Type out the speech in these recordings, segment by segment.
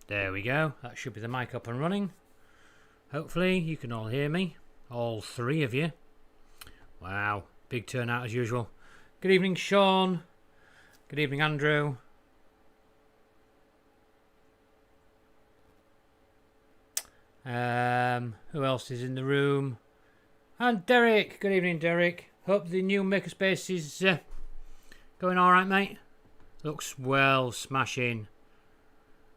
There we go. That should be the mic up and running. Hopefully you can all hear me. All three of you. Wow. Big turnout as usual. Good evening, Sean. Good evening, Andrew. Who else is in the room? And Derek. Good evening, Derek. Hope the new makerspace is going all right, mate. Looks well, smashing.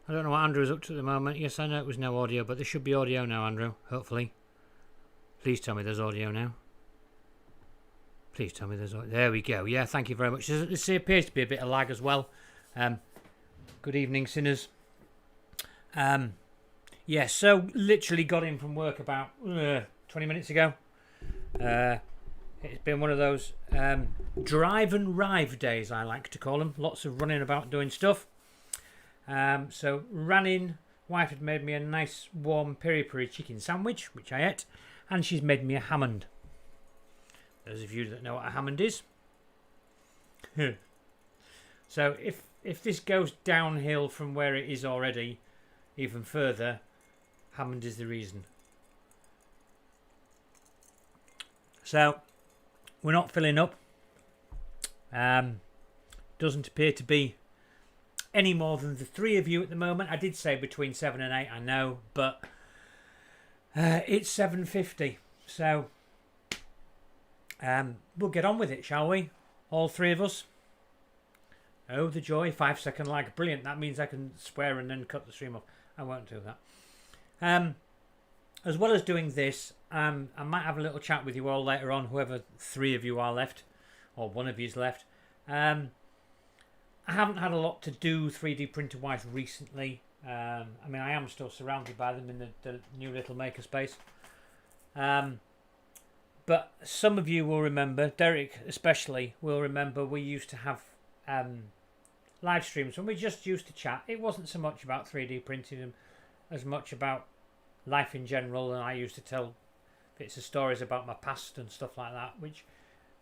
I don't know what Andrew's up to at the moment. Yes, I know it was no audio, but there should be audio now, Andrew. Hopefully. Please tell me there's audio now. Please tell me there's audio. There we go. Yeah, thank you very much. There appears to be a bit of lag as well. Good evening, sinners. Yeah, so literally got in from work about 20 minutes ago. It's been one of those drive and rive days, I like to call them. Lots of running about doing stuff. So ran in. Wife had made me a nice warm peri-peri chicken sandwich, which I ate, and she's made me a Hammond. Those of you that know what a Hammond is. So if this goes downhill from where it is already, even further, Hammond is the reason. So we're not filling up. Doesn't appear to be any more than the three of you at the moment. I did say between 7 and 8, I know, but it's 7:50, so we'll get on with it, shall we? All three of us. Oh, the joy. 5-second lag. Brilliant. That means I can swear and then cut the stream off. I won't do that. As well as doing this, I might have a little chat with you all later on, whoever three of you are left, or one of you's left. I haven't had a lot to do 3D printer wise recently. I mean, I am still surrounded by them in the new little makerspace. But some of you will remember, Derek especially will remember, we used to have live streams when we just used to chat. It wasn't so much about 3D printing them as much about life in general, and I used to tell bits of stories about my past and stuff like that, which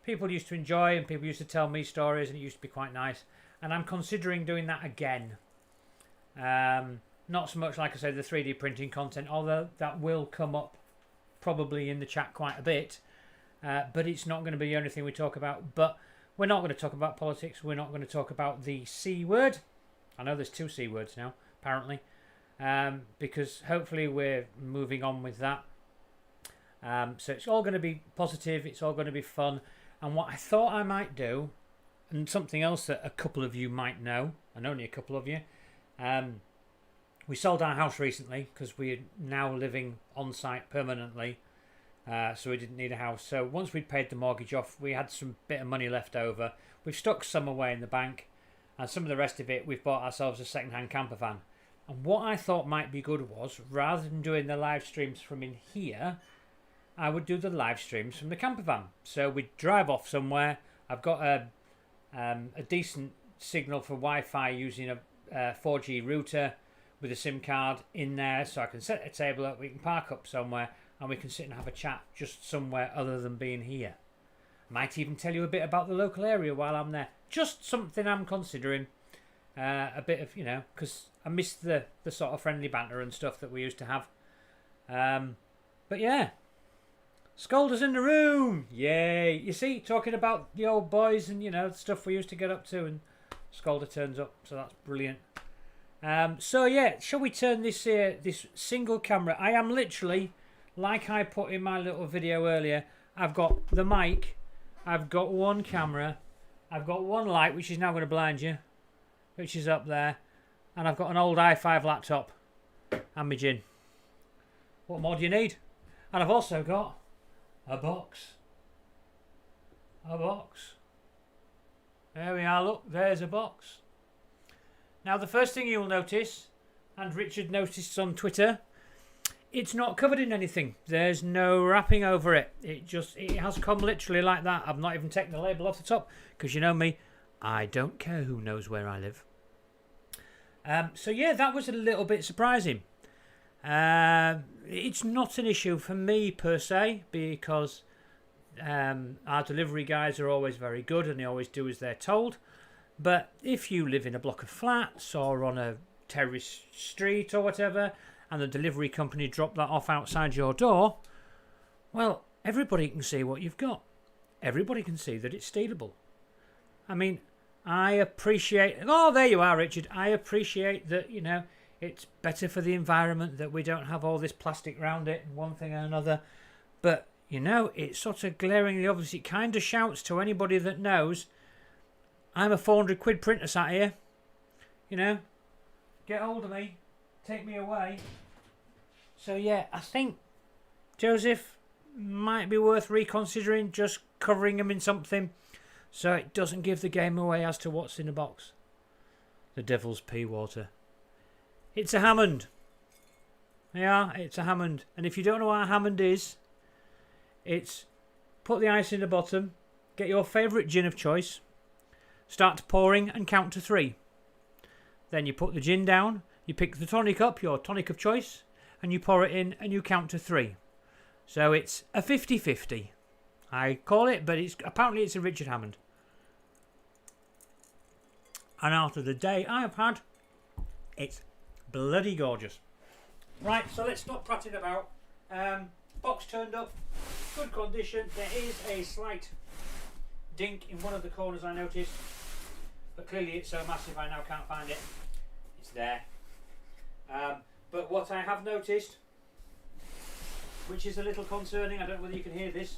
people used to enjoy, and people used to tell me stories, and it used to be quite nice. And I'm considering doing that again. Not so much, like I said, the 3D printing content, although that will come up probably in the chat quite a bit. But it's not going to be the only thing we talk about. But we're not going to talk about politics. We're not going to talk about the C word. I know there's 2 C words now, apparently. Because hopefully we're moving on with that. So it's all going to be positive. It's all going to be fun. And what I thought I might do, and something else that a couple of you might know, and only a couple of you, we sold our house recently because we're now living on site permanently, so we didn't need a house. So once we'd paid the mortgage off, we had some bit of money left over. We've stuck some away in the bank, and some of the rest of it we've bought ourselves a second-hand camper van. And what I thought might be good was, rather than doing the live streams from in here, I would do the live streams from the camper van. So we'd drive off somewhere. I've got a decent signal for Wi-Fi using a 4G router with a SIM card in there, so I can set a table up, we can park up somewhere, and we can sit and have a chat just somewhere other than being here. Might even tell you a bit about the local area while I'm there. Just something I'm considering. A bit of, because I miss the sort of friendly banter and stuff that we used to have. But yeah. Scolders in the room! Yay! You see, talking about the old boys and, the stuff we used to get up to, and Scolder turns up, so that's brilliant. So yeah, shall we turn this single camera? I am literally, like I put in my little video earlier, I've got the mic, I've got one camera, I've got one light, which is now going to blind you, which is up there, and I've got an old i5 laptop and my gin. What more do you need? And I've also got a box. There we are, look, there's a box. Now the first thing you'll notice, and Richard noticed on Twitter, it's not covered in anything. There's no wrapping over it. It has come literally like that. I've not even taken the label off the top, because you know me, I don't care who knows where I live. So yeah, that was a little bit surprising. It's not an issue for me per se, because our delivery guys are always very good and they always do as they're told. But if you live in a block of flats or on a terrace street or whatever, and the delivery company drop that off outside your door, well, everybody can see what you've got. Everybody can see that it's stealable. I mean, I appreciate... Oh, there you are, Richard. I appreciate that, you know, it's better for the environment that we don't have all this plastic around it and one thing and another. But, you know, it's sort of glaringly obvious. It kind of shouts to anybody that knows, I'm a 400 quid printer sat here. You know, get hold of me. Take me away. So, yeah, I think, Joseph, might be worth reconsidering just covering them in something so it doesn't give the game away as to what's in the box. The devil's pea water. It's a Hammond. Yeah, it's a Hammond. And if you don't know what a Hammond is, it's put the ice in the bottom, get your favourite gin of choice, start pouring and count to 3. Then you put the gin down, you pick the tonic up, your tonic of choice, and you pour it in and you count to 3. So it's a 50-50. I call it, but apparently it's a Richard Hammond. And after the day I have had, it's bloody gorgeous. Right, so let's stop prattling about. Box turned up, good condition. There is a slight dink in one of the corners I noticed, but clearly it's so massive I now can't find it. It's there. But what I have noticed, which is a little concerning, I don't know whether you can hear this,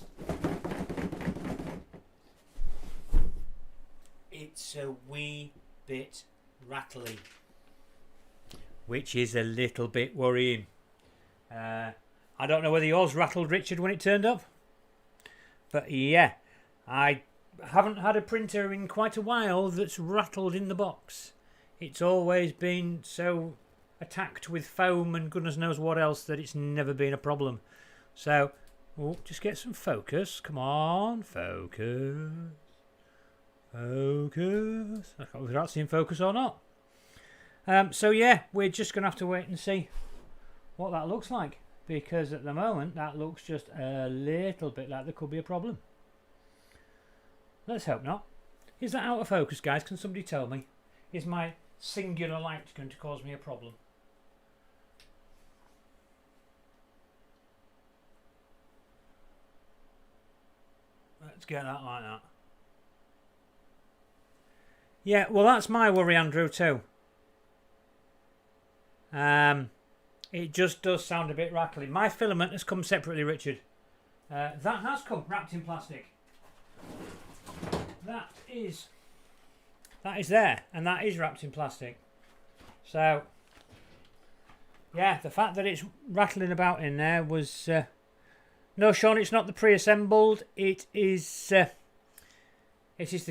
it's a wee bit rattly, which is a little bit worrying. I don't know whether yours rattled, Richard, when it turned up, but yeah, I haven't had a printer in quite a while that's rattled in the box. It's always been so attacked with foam and goodness knows what else that it's never been a problem. So, just get some focus. Come on, focus. Focus. I can't remember if that's in focus or not. So yeah, we're just going to have to wait and see what that looks like, because at the moment that looks just a little bit like there could be a problem. Let's hope not. Is that out of focus, guys? Can somebody tell me? Is my singular light going to cause me a problem? Let's get that like that. Yeah, well, that's my worry, Andrew, too. It just does sound a bit rattly. My filament has come separately, Richard. That has come wrapped in plastic. That is there, and that is wrapped in plastic. So, yeah, the fact that it's rattling about in there was... no, Sean, it's not the pre-assembled. It is the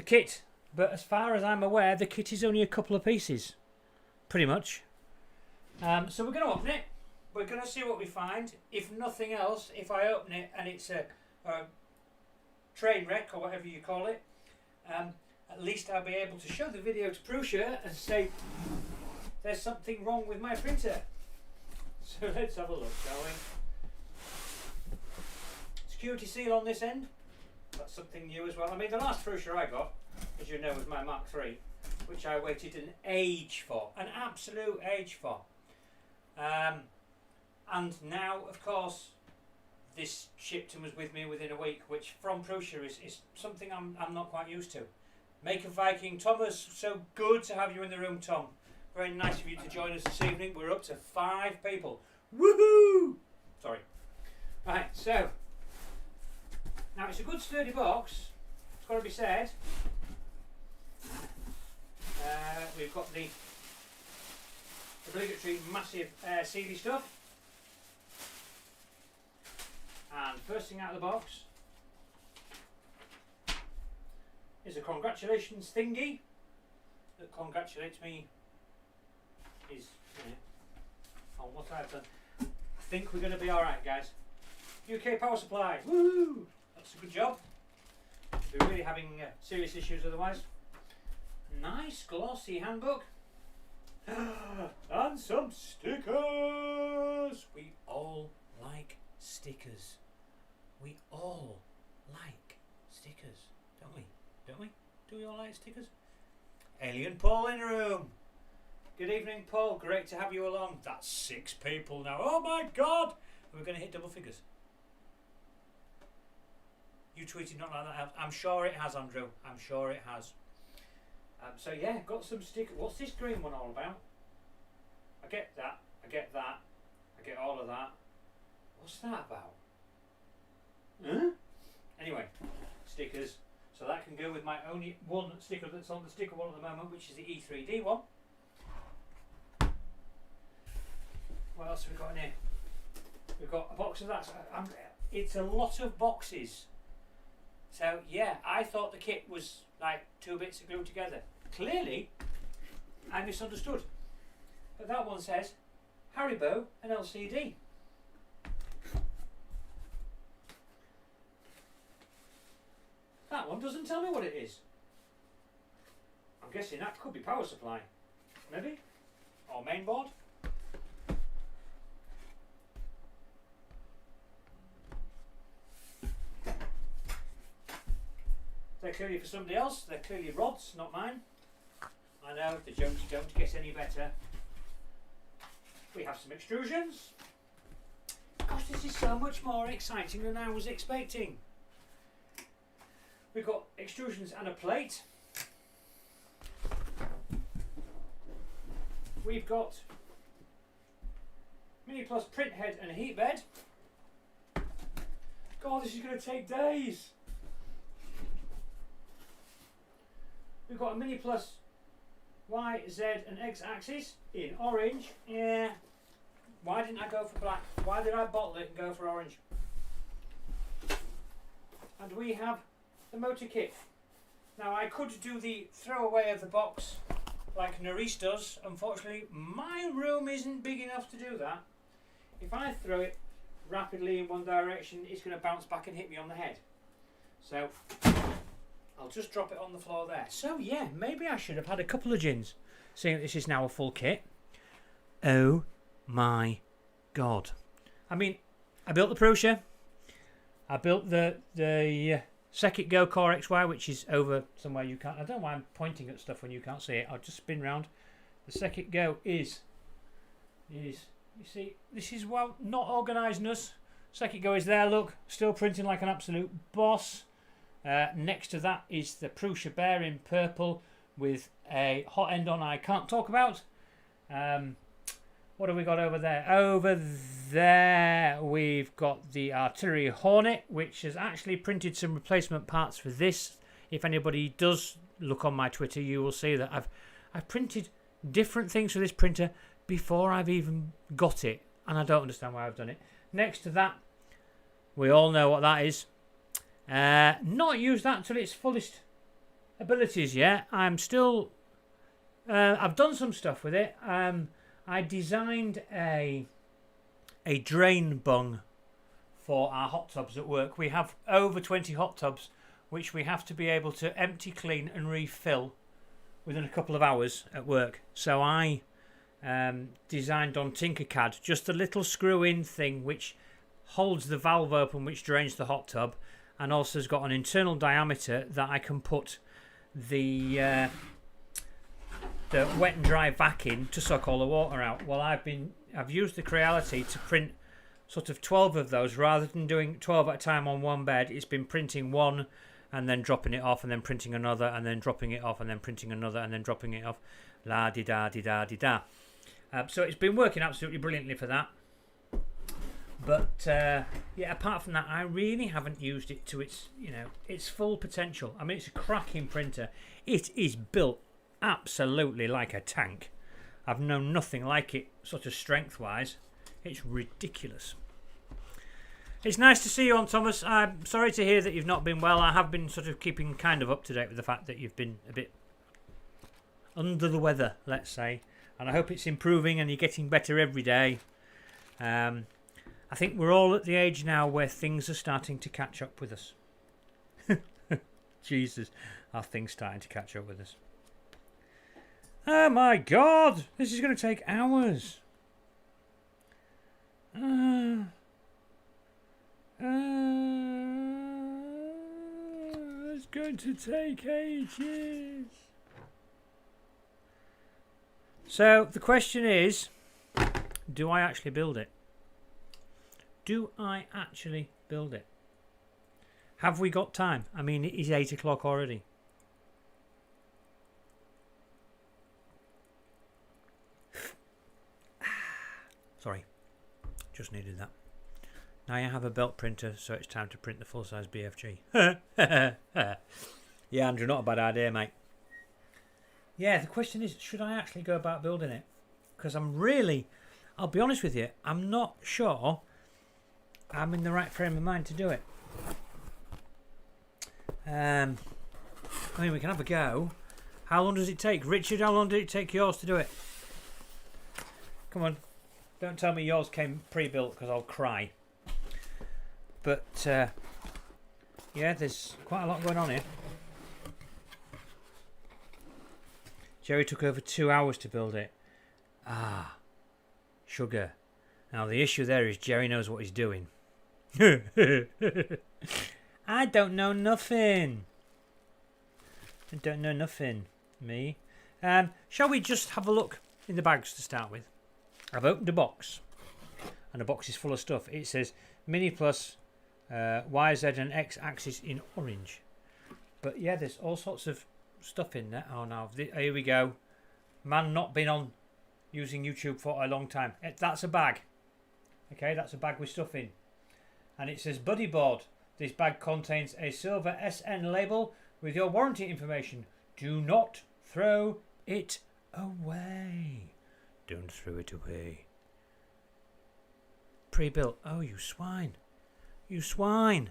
kit. But as far as I'm aware, the kit is only a couple of pieces. Pretty much. So we're going to open it. We're going to see what we find. If nothing else, if I open it and it's a train wreck or whatever you call it, at least I'll be able to show the video to Prusa and say there's something wrong with my printer. So let's have a look, shall we? Security seal on this end. That's something new as well. I mean, the last Prusa I got, as you know, was my Mark III, which I waited an age for, an absolute age for. And now, of course, this shipped and was with me within a week, which from Prusa is something I'm not quite used to. Maker Viking, Thomas, so good to have you in the room, Tom. Very nice of you to join us this evening. We're up to 5 people. Woohoo! Sorry. Right, so now it's a good sturdy box. It's got to be said. We've got the obligatory massive sealy stuff. And first thing out of the box is a congratulations thingy that congratulates me on what I've done. I think we're going to be alright, guys. UK Power Supply. Woo! That's a good job. We're really having serious issues otherwise. Nice glossy handbook. And some stickers. We all like stickers. We all like stickers, don't we? Don't we? Do we all like stickers? Alien Paul in room. Good evening, Paul. Great to have you along. That's 6 people now. Oh my God! We're going to hit double figures. You tweeted not like that. I'm sure it has, Andrew. I'm sure it has. So yeah, got some stickers. What's this green one all about? I get that. I get that. I get all of that. What's that about? Huh? Anyway, stickers. So that can go with my only one sticker that's on the sticker wall at the moment, which is the E3D one. What else have we got in here? We've got a box of that. So it's a lot of boxes. So yeah, I thought the kit was like 2 bits glued together. Clearly, I misunderstood. But that one says Haribo and LCD. That one doesn't tell me what it is. I'm guessing that could be power supply. Maybe? Or main board? They're clearly for somebody else. They're clearly rods, not mine. I know, the jokes don't get any better. We have some extrusions. Gosh, this is so much more exciting than I was expecting. We've got extrusions and a plate. We've got Mini Plus print head and heat bed. God, this is going to take days. We've got a Mini Plus Y, Z and X axis in orange. Yeah. Why didn't I go for black? Why did I bottle it and go for orange? And we have the motor kit. Now I could do the throwaway of the box like Nerys does. Unfortunately, my room isn't big enough to do that. If I throw it rapidly in one direction, it's going to bounce back and hit me on the head. So I'll just drop it on the floor there. So yeah, maybe I should have had a couple of gins, seeing that this is now a full kit. Oh my God. I mean, I built the Prusa. I built the Second Go Core XY, which is over somewhere you can't. I don't know why I'm pointing at stuff when you can't see it. I'll just spin round. The Second Go is you see, this is, well, not organisedness. Second Go is there, look, still printing like an absolute boss. Next to that is the Prusa Bear in purple with a hot end on I can't talk about. What have we got over there? Over there we've got the Artillery Hornet, which has actually printed some replacement parts for this. If anybody does look on my Twitter, you will see that I've printed different things for this printer before I've even got it, and I don't understand why I've done it. Next to that, we all know what that is. Not used that to its fullest abilities yet. I'm still I've done some stuff with it. I designed a drain bung for our hot tubs at work. We have over 20 hot tubs which we have to be able to empty, clean and refill within a couple of hours at work. So I designed on Tinkercad just a little screw-in thing which holds the valve open which drains the hot tub, and also has got an internal diameter that I can put the wet and dry vac in to suck all the water out. Well, I've used the Creality to print sort of 12 of those rather than doing 12 at a time on one bed. It's been printing one and then dropping it off and then printing another and then dropping it off and then printing another and then dropping it off. La di da di da di da. So it's been working absolutely brilliantly for that. But yeah, apart from that, I really haven't used it to its full potential. I mean, it's a cracking printer. It is built absolutely like a tank. I've known nothing like it, sort of strength-wise. It's ridiculous. It's nice to see you on, Thomas. I'm sorry to hear that you've not been well. I have been sort of keeping kind of up to date with the fact that you've been a bit under the weather, let's say. And I hope it's improving and you're getting better every day. I think we're all at the age now where things are starting to catch up with us. Jesus, are things starting to catch up with us? Oh my God, this is going to take hours. It's going to take ages. So the question is, do I actually build it? Do I actually build it? Have we got time? I mean, it is 8 o'clock already. Sorry, just needed that. Now I have a belt printer, so it's time to print the full-size BFG. Yeah, Andrew, not a bad idea, mate. Yeah, the question is, should I actually go about building it? Because I'll be honest with you, I'm not sure I'm in the right frame of mind to do it. I mean, we can have a go. How long does it take? Richard, how long did it take yours to do it? Come on. Don't tell me yours came pre-built because I'll cry. But, yeah, there's quite a lot going on here. Jerry took over 2 hours to build it. Ah, sugar. Now, the issue there is Jerry knows what he's doing. I don't know nothing. I don't know nothing. Me. Shall we just have a look in the bags to start with? I've opened a box. And the box is full of stuff. It says Mini Plus, Y, Z and X axis in orange. But yeah, there's all sorts of stuff in there. Oh no, here we go. Man not been on using YouTube for a long time. That's a bag. Okay, that's a bag with stuff in. And it says Buddy Board. This bag contains a silver SN label with your warranty information. Do not throw it away. Don't throw it away. Pre-built. Oh, you swine. You swine.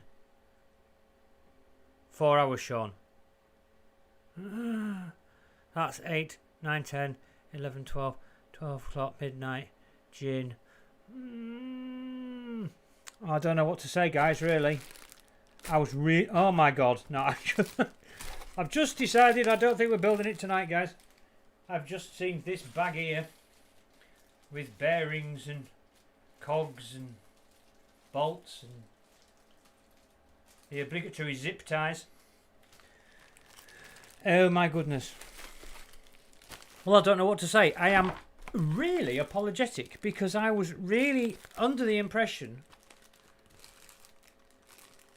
4 hours, Sean. That's 8, 9, 10, 11, 12, 12 o'clock, midnight, gin. I don't know what to say, guys, really. Oh my god. No, I've just decided I don't think we're building it tonight, guys. I've just seen this bag here with bearings and cogs and bolts and the obligatory zip ties. Oh my goodness. Well, I don't know what to say. I am really apologetic because I was really under the impression,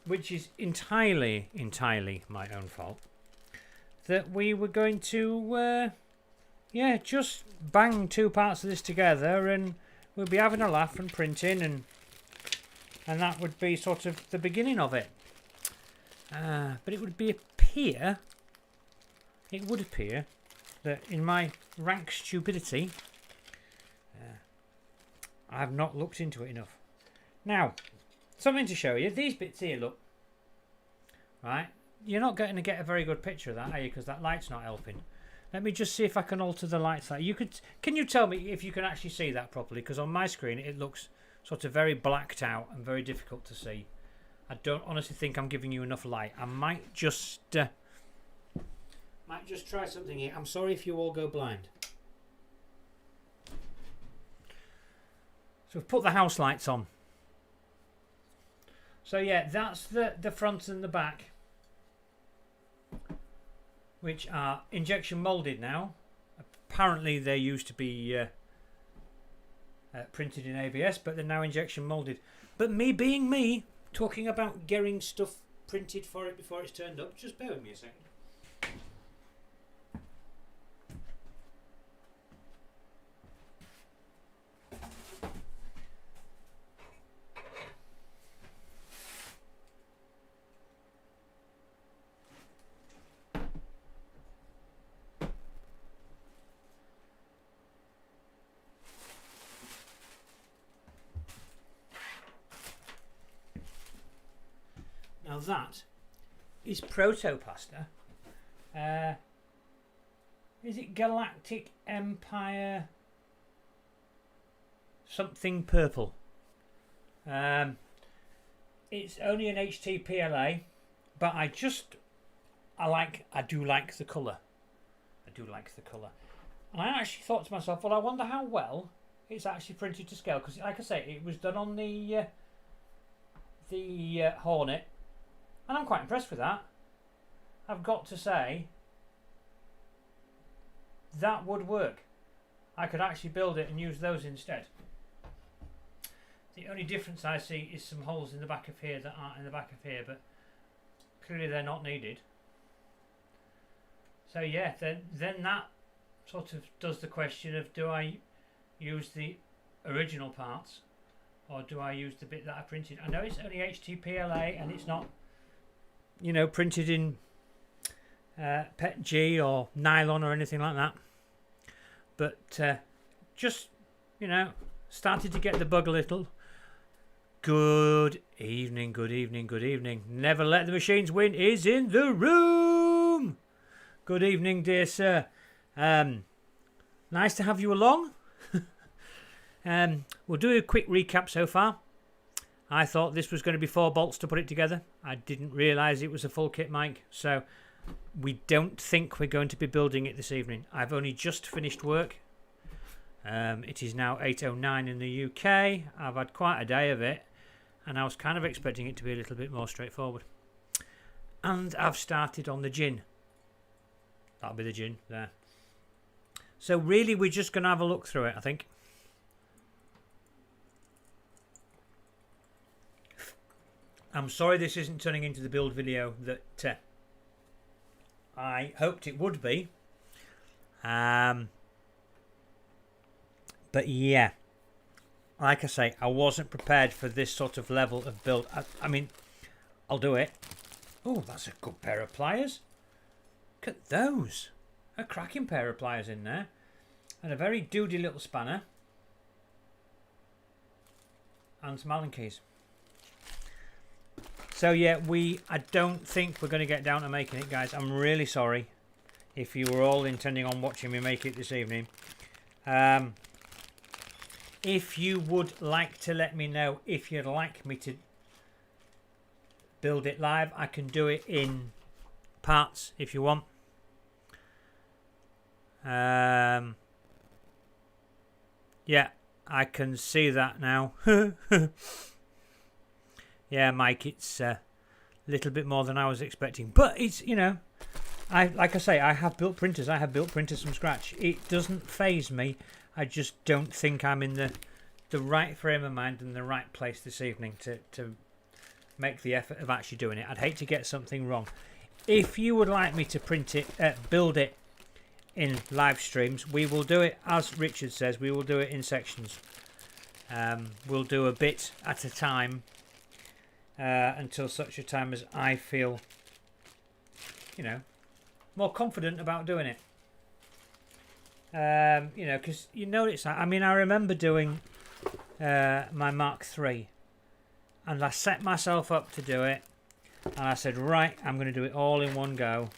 which is entirely my own fault, that we were going to yeah, just bang 2 parts of this together and we'll be having a laugh and printing and that would be sort of the beginning of it. But it would appear that in my rank stupidity, I have not looked into it enough. Now, something to show you. These bits here, look. Right? You're not going to get a very good picture of that, are you? Because that light's not helping. Let me just see if I can alter the light side. Can you tell me if you can actually see that properly? Because on my screen it looks sort of very blacked out and very difficult to see. I don't honestly think I'm giving you enough light. I might just try something here. I'm sorry if you all go blind. So we've put the house lights on. So yeah, that's the front and the back, which are injection molded now. Apparently they used to be printed in ABS, but they're now injection molded. But me being me, talking about getting stuff printed for it before it's turned up, just bear with me a second. Now that is Protopasta. Is it Galactic Empire something purple? It's only an HT PLA, but I do like the colour. I do like the colour. And I actually thought to myself, well, I wonder how well it's actually printed to scale, because like I say, it was done on the Hornet. And I'm quite impressed with that. I've got to say, that would work. I could actually build it and use those instead. The only difference I see is some holes in the back of here that aren't in the back of here, but clearly they're not needed. So yeah, then that sort of does the question of, do I use the original parts or do I use the bit that I printed? I know it's only HTPLA and it's not, you know, printed in PETG or nylon or anything like that, but just, you know, started to get the bug a little. Good evening, good evening, good evening. Never let the machines win is in the room. Good evening, dear sir. Nice to have you along. We'll do a quick recap so far. I thought this was going to be 4 bolts to put it together. I didn't realise it was a full kit mic, so we don't think we're going to be building it this evening. I've only just finished work. It is now 8:09 in the UK. I've had quite a day of it, and I was kind of expecting it to be a little bit more straightforward. And I've started on the gin. That'll be the gin there. So really we're just going to have a look through it, I think. I'm sorry this isn't turning into the build video that I hoped it would be. But yeah, like I say, I wasn't prepared for this sort of level of build. I mean, I'll do it. Oh, that's a good pair of pliers. Look at those. A cracking pair of pliers in there. And a very doody little spanner. And some Allen keys. So yeah, I don't think we're going to get down to making it, guys. I'm really sorry if you were all intending on watching me make it this evening. If you would like to let me know if you'd like me to build it live, I can do it in parts if you want. Yeah, I can see that now. Yeah, Mike, it's a little bit more than I was expecting, but it's, you know, like I say, I have built printers. I have built printers from scratch. It doesn't faze me. I just don't think I'm in the right frame of mind and the right place this evening to make the effort of actually doing it. I'd hate to get something wrong. If you would like me to print it, build it in live streams, we will do it, as Richard says, we will do it in sections. We'll do a bit at a time until such a time as I feel, you know, more confident about doing it. You know, because you know it's like, I mean, I remember doing my Mark III, and I set myself up to do it, and I said, right, I'm going to do it all in one go,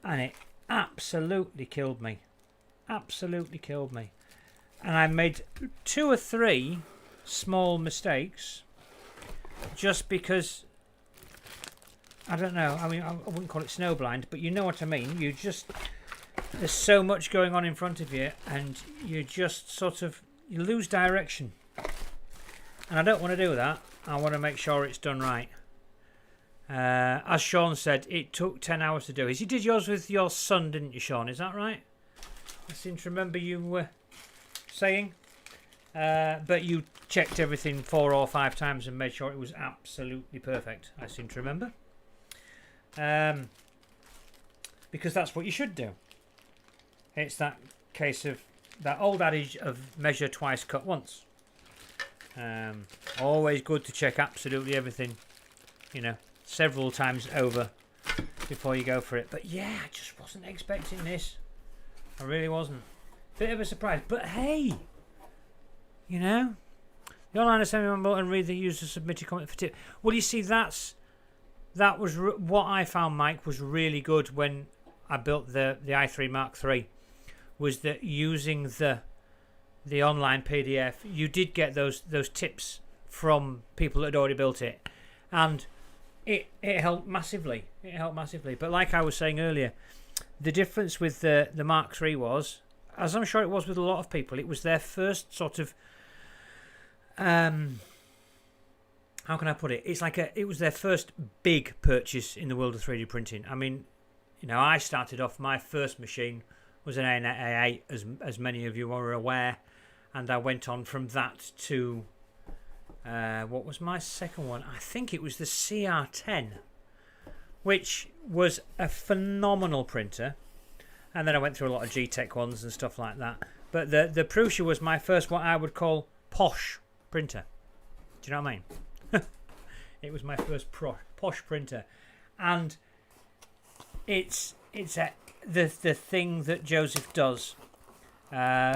and it absolutely killed me. Absolutely killed me. And I made 2 or 3 small mistakes just because, I don't know, I mean, I wouldn't call it snowblind, but you know what I mean. You just, there's so much going on in front of you and you just sort of, you lose direction. And I don't want to do that. I want to make sure it's done right. As Sean said, it took 10 hours to do it. You did yours with your son, didn't you, Sean? Is that right? I seem to remember you saying. But you checked everything 4 or 5 times and made sure it was absolutely perfect. I seem to remember. Because that's what you should do. It's that case of that old adage of measure twice, cut once. Always good to check absolutely everything, you know, several times over before you go for it. But yeah, I just wasn't expecting this. I really wasn't. Bit of a surprise. But hey, you know, the online assembly button read the user submitted comment for tip. Well, you see, that was what I found, Mike, was really good when I built the i3 Mark III, was that using the online PDF, you did get those tips from people that had already built it, and it helped massively. It helped massively. But like I was saying earlier, the difference with the Mark III was, as I'm sure it was with a lot of people, it was their first sort of how can I put it? It's like it was their first big purchase in the world of 3D printing. I mean, you know, I started off, my first machine was an A8, as many of you are aware, and I went on from that to what was my second one? I think it was the CR10, which was a phenomenal printer. And then I went through a lot of G-Tech ones and stuff like that. But the Prusa was my first, what I would call posh printer. Do you know what I mean? It was my first posh printer, and it's the thing that Joseph does,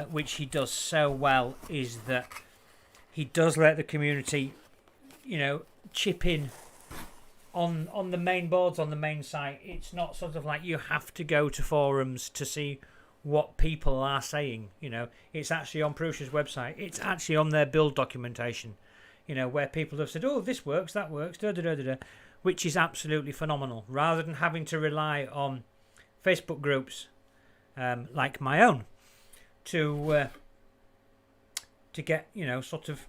which he does so well, is that he does let the community, chip in on the main boards, on the main site. It's not sort of like you have to go to forums to see what people are saying. It's actually on Prusa's website. It's actually on their build documentation, where people have said, oh, this works, that works, which is absolutely phenomenal, rather than having to rely on Facebook groups like my own to get, sort of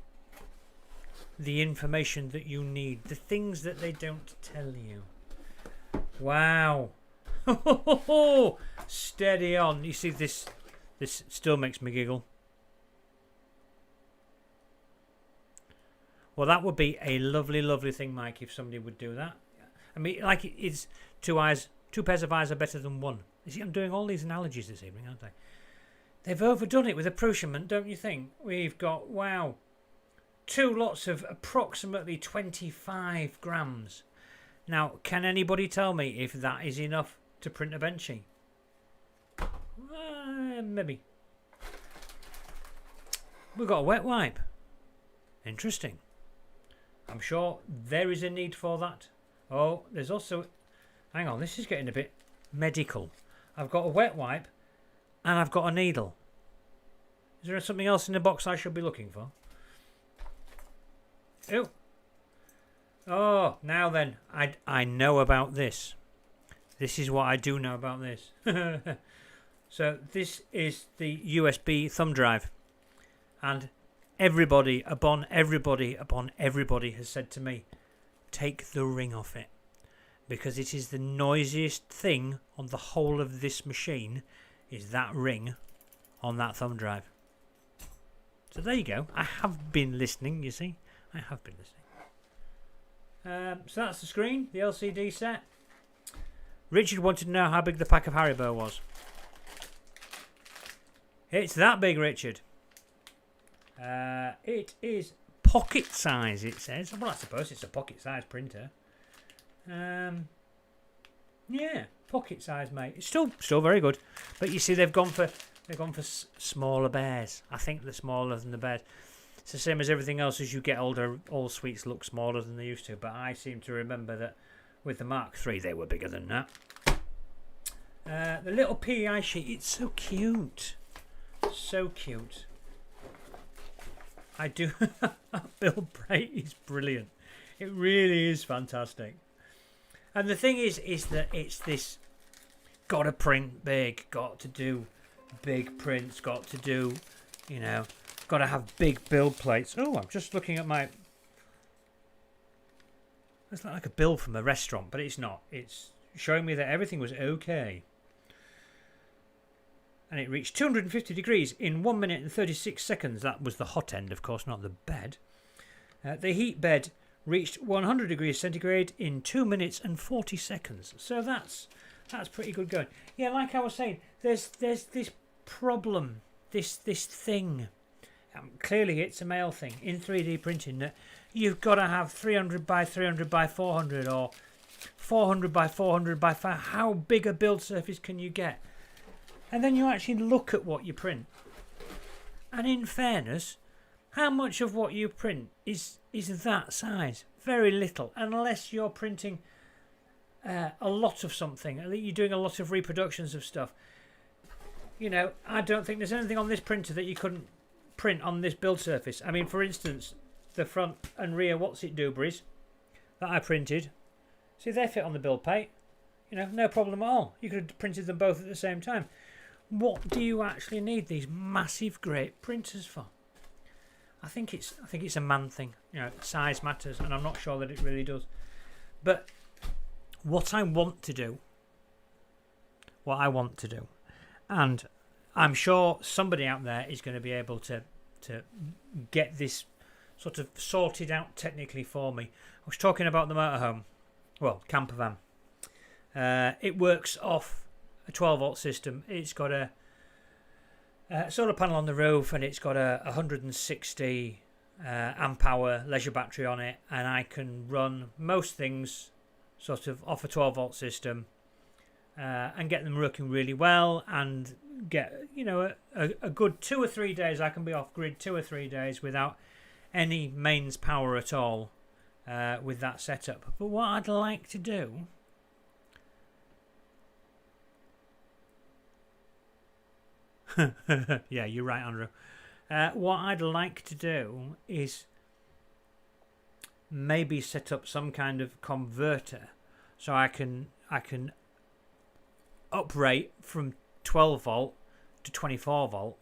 the information that you need, the things that they don't tell you. Wow. Steady on. You see, this still makes me giggle. Well, that would be a lovely, lovely thing, Mike, if somebody would do that. I mean, like, it's two pairs of eyes are better than one. You see, I'm doing all these analogies this evening, aren't I? They've overdone it with a Prusa, don't you think? We've got, wow, 2 lots of approximately 25 grams. Now, can anybody tell me if that is enough to print a Benchy? Maybe. We've got a wet wipe. Interesting. I'm sure there is a need for that. Oh, there's also... Hang on, this is getting a bit medical. I've got a wet wipe and I've got a needle. Is there something else in the box I should be looking for? Oh, now then, I know about this. This is what I do know about this. So this is the USB thumb drive, and everybody upon everybody has said to me, take the ring off it, because it is the noisiest thing on the whole of this machine, is that ring on that thumb drive. So there you go. I have been listening, you see. I have been listening. So that's the screen, the LCD set. Richard wanted to know how big the pack of Haribo was. It's that big, Richard. It is pocket size, it says. Well, I suppose it's a pocket size printer. Yeah, pocket size, mate. It's still very good. But you see, they've gone for smaller bears. I think they're smaller than the bears. It's the same as everything else. As you get older, all sweets look smaller than they used to. But I seem to remember that with the Mark III, they were bigger than that. The little PEI sheet, it's so cute. So cute. I do. Bill Bray is brilliant. It really is fantastic. And the thing is that it's this got to print big, got to do big prints, got to do, got to have big build plates. Oh, I'm just looking at my... It's like a bill from a restaurant, but it's not. It's showing me that everything was okay. And it reached 250 degrees in 1 minute and 36 seconds. That was the hot end, of course, not the bed. The heat bed reached 100 degrees centigrade in 2 minutes and 40 seconds. So that's pretty good going. Yeah, like I was saying, there's this problem, this thing. Clearly, it's a male thing in 3D printing that you've got to have 300 by 300 by 400 or 400 by 400 by 5. How big a build surface can you get? And then you actually look at what you print. And in fairness, how much of what you print is that size? Very little, unless you're printing a lot of something. You're doing a lot of reproductions of stuff. I don't think there's anything on this printer that you couldn't print on this build surface. I mean, for instance, the front and rear what's-it-doobries that I printed. See, they fit on the build plate. No problem at all. You could have printed them both at the same time. What do you actually need these massive, great printers for? I think it's a man thing. Size matters, and I'm not sure that it really does. But what I want to do, And I'm sure somebody out there is going to be able to get this sort of sorted out technically for me. I was talking about the motorhome, well, camper van. It works off a 12-volt system. It's got a solar panel on the roof, and it's got a 160 amp hour leisure battery on it, and I can run most things sort of off a 12-volt system and get them working really well, and get, you know, a good 2 or 3 days. I can be off grid 2 or 3 days without any mains power at all with that setup. But what I'd like to do, yeah, you're right, Andrew. What I'd like to do is maybe set up some kind of converter so I can uprate from 12 volt to 24 volt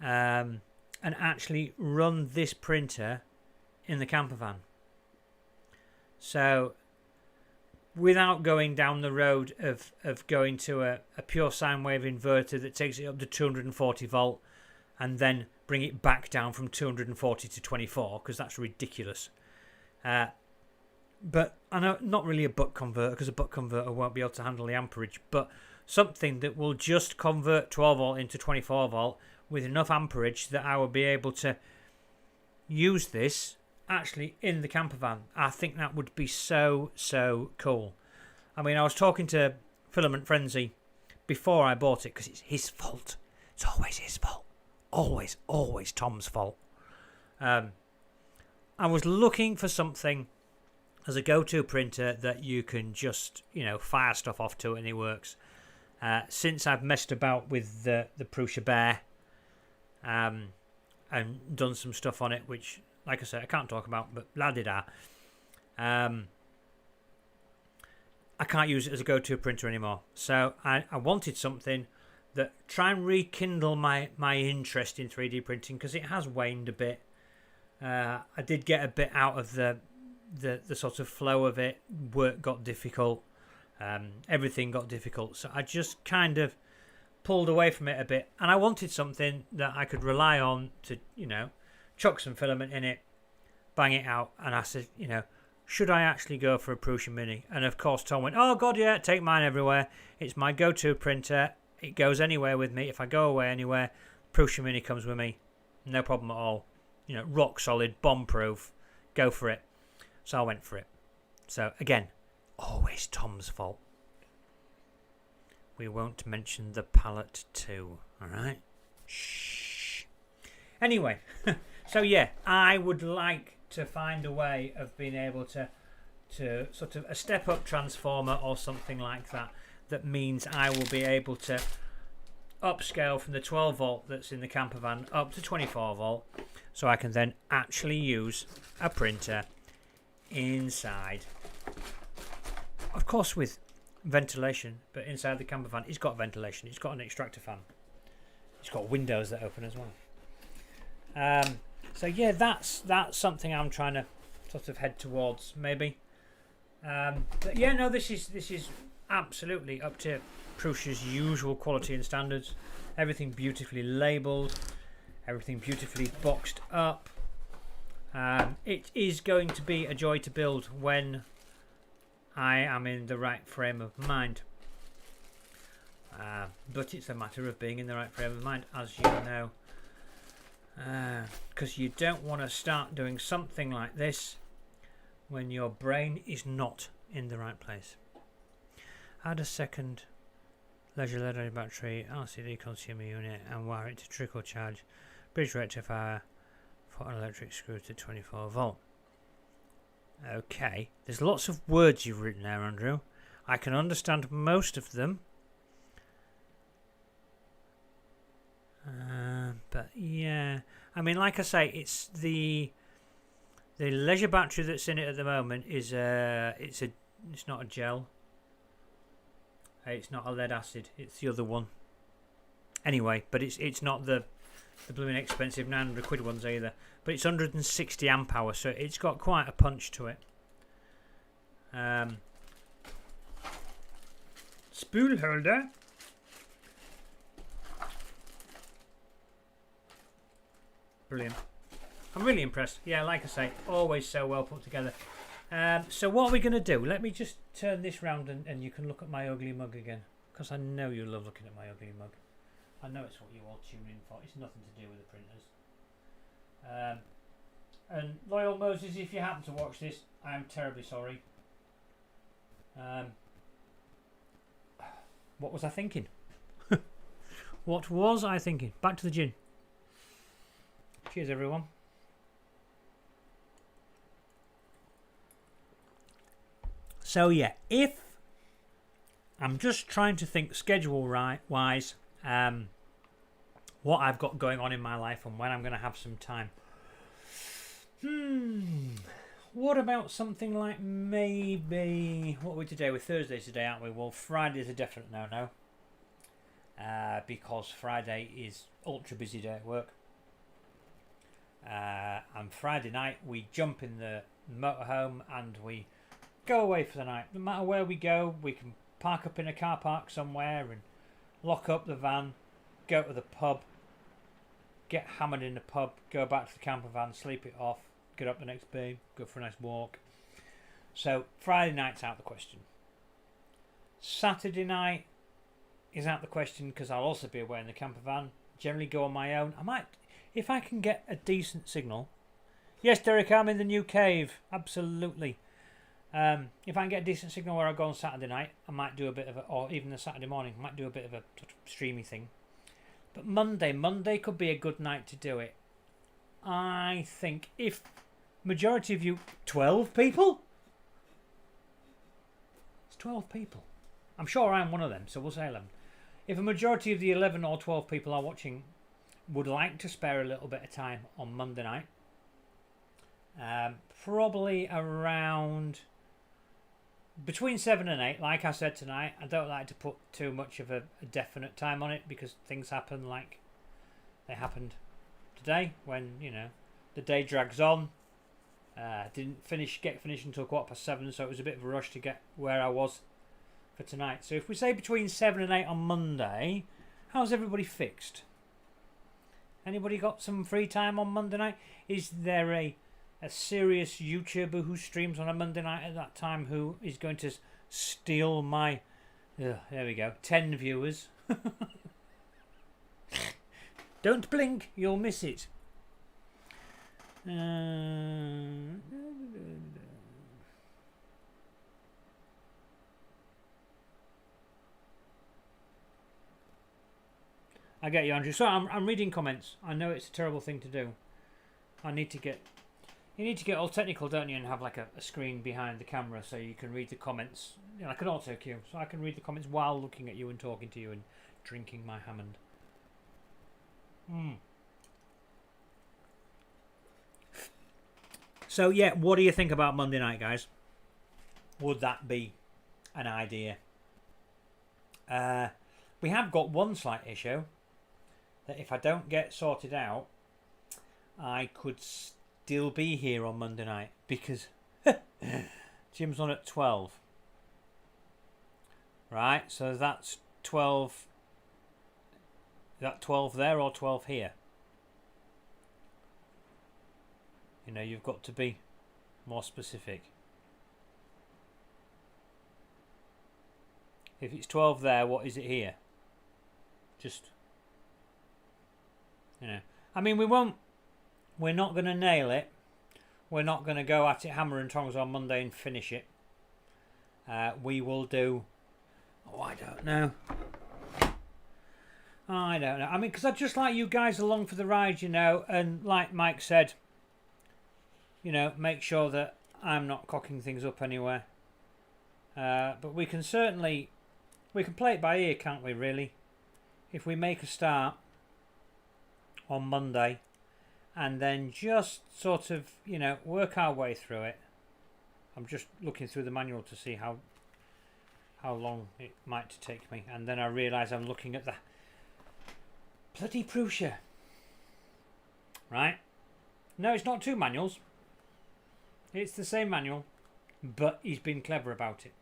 and actually run this printer in the camper van. So without going down the road of going to a pure sine wave inverter that takes it up to 240 volt and then bring it back down from 240 to 24, because that's ridiculous. But I know, not really a buck converter, because a buck converter won't be able to handle the amperage, but something that will just convert 12 volt into 24 volt with enough amperage that I will be able to use this actually in the camper van. I think that would be so cool. I mean, I was talking to Filament Frenzy before I bought it, because it's his fault. It's always his fault. Always Tom's fault. I was looking for something as a go-to printer that you can just, you know, fire stuff off to and it works. Since I've messed about with the Prusa Bear and done some stuff on it, which, like I said, I can't talk about, but la-di-da. I can't use it as a go-to printer anymore. So I wanted something that try and rekindle my interest in 3D printing, because it has waned a bit. I did get a bit out of the sort of flow of it. Work got difficult. Everything got difficult. So I just kind of pulled away from it a bit. And I wanted something that I could rely on to, you know, chuck some filament in it, bang it out. And I said, you know, should I actually go for a Prusa Mini? And of course Tom went, oh God, yeah, take mine everywhere. It's my go-to printer. It goes anywhere with me. If I go away anywhere, Prusa Mini comes with me. No problem at all. You know, rock solid, bomb proof. Go for it. So I went for it. So again, always Tom's fault. We won't mention the palette too. Alright? Shh. Anyway, so yeah, I would like to find a way of being able to sort of a step up transformer or something like that. That means I will be able to upscale from the 12 volt that's in the camper van up to 24 volt, so I can then actually use a printer inside, of course with ventilation, but inside the camper van it's got ventilation, it's got an extractor fan, it's got windows that open as well. So yeah, that's something I'm trying to sort of head towards maybe. But yeah, no, this is absolutely up to Prusa's usual quality and standards. Everything beautifully labelled, everything beautifully boxed up. It is going to be a joy to build when I am in the right frame of mind. But it's a matter of being in the right frame of mind, as you know. Because you don't want to start doing something like this when your brain is not in the right place. Add a second leisure LED battery, LCD consumer unit, and wire it to trickle charge. Bridge rectifier for an electric screw to 24 volt. Okay, there's lots of words you've written there, Andrew. I can understand most of them. But yeah, I mean, like I say, it's the leisure battery that's in it at the moment is it's not a gel. It's not a lead acid. It's the other one. Anyway, but it's not the blooming expensive 900 quid ones either. But it's 160 amp hour, so it's got quite a punch to it. Spool holder. Brilliant. I'm really impressed. Yeah, like I say, always so well put together. So what are we going to do? Let me just turn this round and you can look at my ugly mug again. Because I know you love looking at my ugly mug. I know it's what you all tune in for. It's nothing to do with the printers. And Loyal Moses, if you happen to watch this, I am terribly sorry. What was I thinking? What was I thinking? Back to the gin. Cheers, everyone. So yeah, if I'm just trying to think schedule wise, what I've got going on in my life and when I'm going to have some time. What about something like maybe, what are we today? We're Thursday today, aren't we? Well, Friday's a definite no-no. Because Friday is ultra busy day at work. And Friday night we jump in the motorhome and we go away for the night. No matter where we go, we can park up in a car park somewhere and lock up the van, go to the pub, get hammered in the pub, go back to the camper van, sleep it off, get up the next day, go for a nice walk. So Friday night's out the question. Saturday night is out the question because I'll also be away in the camper van. Generally go on my own. I might, if I can get a decent signal. Yes, Derek, I'm in the new cave. Absolutely. If I can get a decent signal where I go on Saturday night, I might do a bit of a, or even the Saturday morning, I might do a bit of a sort of streamy thing. But Monday could be a good night to do it. I think if majority of you, 12 people? It's 12 people. I'm sure I'm one of them, so we'll say 11. If a majority of the 11 or 12 people are watching would like to spare a little bit of time on Monday night, probably around between 7 and 8, like I said tonight. I don't like to put too much of a definite time on it because things happen like they happened today when, you know, the day drags on. Didn't get finished until 7:15, so it was a bit of a rush to get where I was for tonight. So if we say between 7 and 8 on Monday, how's everybody fixed? Anybody got some free time on Monday night? Is there a serious YouTuber who streams on a Monday night at that time who is going to steal my... there we go, 10 viewers. Don't blink, you'll miss it. I get you, Andrew. So I'm reading comments. I know it's a terrible thing to do. You need to get all technical, don't you, and have like a screen behind the camera so you can read the comments. You know, like an auto cue, so I can read the comments while looking at you and talking to you and drinking my Hammond. So yeah, what do you think about Monday night, guys? Would that be an idea? We have got one slight issue that if I don't get sorted out, I could still be here on Monday night because Jim's on at 12. Right, so that's 12. Is that 12 there or 12 here? You know, you've got to be more specific. If it's 12 there, what is it here? Just, you know. I mean, we're not going to nail it. We're not going to go at it hammer and tongs on Monday and finish it. We will do... Oh, I don't know. I don't know. I mean, because I'd just like you guys along for the ride, you know. And like Mike said, you know, make sure that I'm not cocking things up anywhere. But we can certainly... We can play it by ear, can't we, really? If we make a start on Monday and then just sort of, you know, work our way through it. I'm just looking through the manual to see how long it might take me. And then I realise I'm looking at the bloody Prusa. Right? No, it's not two manuals. It's the same manual, but he's been clever about it.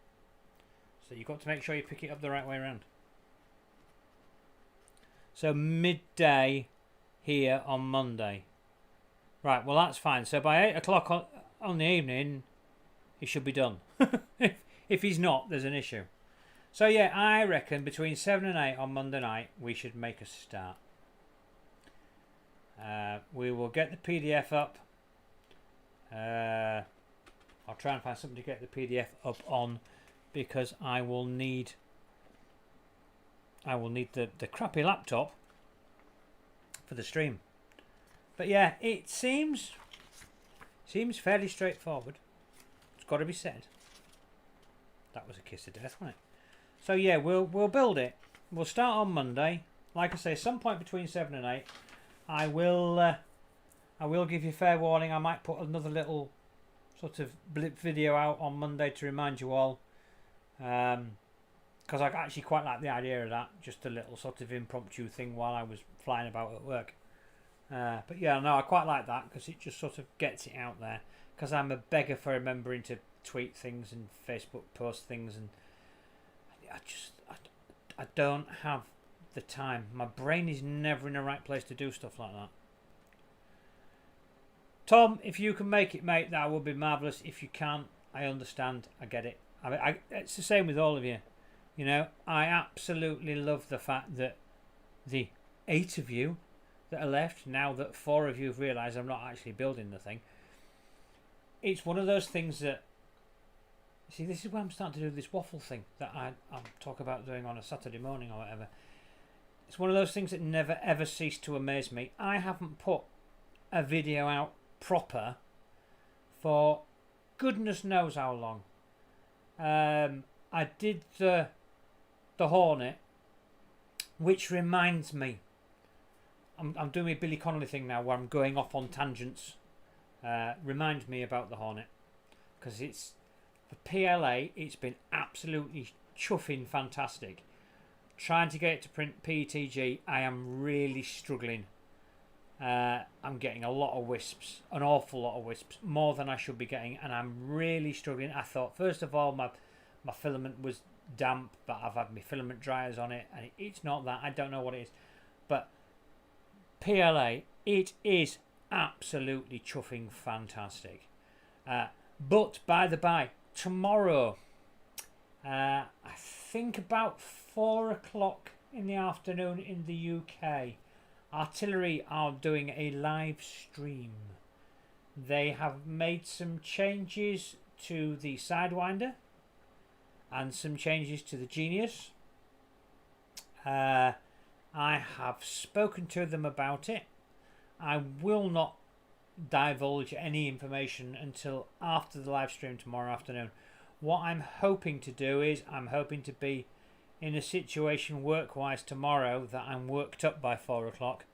So you've got to make sure you pick it up the right way around. So midday here on Monday. Right, well that's fine. So by 8 o'clock on the evening, he should be done. If he's not, there's an issue. So yeah, I reckon between 7 and 8 on Monday night, we should make a start. We will get the PDF up. I'll try and find something to get the PDF up on, because I will need the crappy laptop for the stream. But yeah, it seems fairly straightforward. It's got to be said. That was a kiss of death, wasn't it? So yeah, we'll build it. We'll start on Monday. Like I say, some point between 7 and 8. I will give you fair warning. I might put another little sort of blip video out on Monday to remind you all, because I actually quite like the idea of that. Just a little sort of impromptu thing while I was flying about at work. But yeah, no, I quite like that because it just sort of gets it out there. Because I'm a beggar for remembering to tweet things and Facebook post things, and I don't have the time. My brain is never in the right place to do stuff like that. Tom, if you can make it, mate, that would be marvellous. If you can't, I understand. I get it. It's the same with all of you. You know, I absolutely love the fact that the 8 of you that are left, now that 4 of you have realised I'm not actually building the thing, it's one of those things that, see, this is where I'm starting to do this waffle thing that I'll talk about doing on a Saturday morning or whatever. It's one of those things that never ever cease to amaze me. I haven't put a video out proper for goodness knows how long. I did the Hornet, which reminds me, I'm doing a Billy Connolly thing now where I'm going off on tangents. Remind me about the Hornet, because it's for PLA. It's been absolutely chuffing fantastic. Trying to get it to print PETG, I am really struggling. I'm getting a lot of wisps, an awful lot of wisps, more than I should be getting, and I'm really struggling. I thought, first of all, my filament was damp, but I've had my filament dryers on it, and it's not that. I don't know what it is, but PLA, it is absolutely chuffing fantastic. But by the by, tomorrow, I think about 4 o'clock in the afternoon in the UK, Artillery are doing a live stream. They have made some changes to the Sidewinder and some changes to the Genius. I have spoken to them about it. I will not divulge any information until after the live stream tomorrow afternoon. What I'm hoping to do is I'm hoping to be in a situation work-wise tomorrow that I'm worked up by 4 o'clock,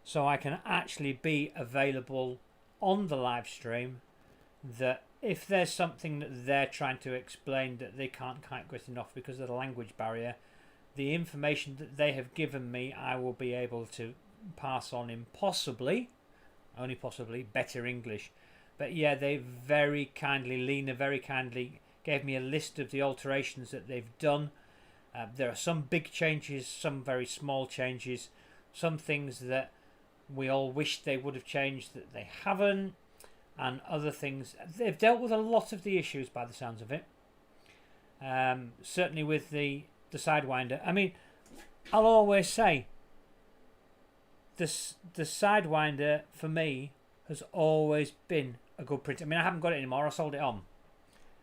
so I can actually be available on the live stream, that if there's something that they're trying to explain that they can't quite get enough because of the language barrier, the information that they have given me I will be able to pass on in only possibly better English. But yeah, they very kindly, Lena very kindly gave me a list of the alterations that they've done. There are some big changes, some very small changes, some things that we all wish they would have changed that they haven't, and other things. They've dealt with a lot of the issues by the sounds of it. Certainly with the Sidewinder. I mean, I'll always say the Sidewinder for me has always been a good print. I mean, I haven't got it anymore. I sold it on.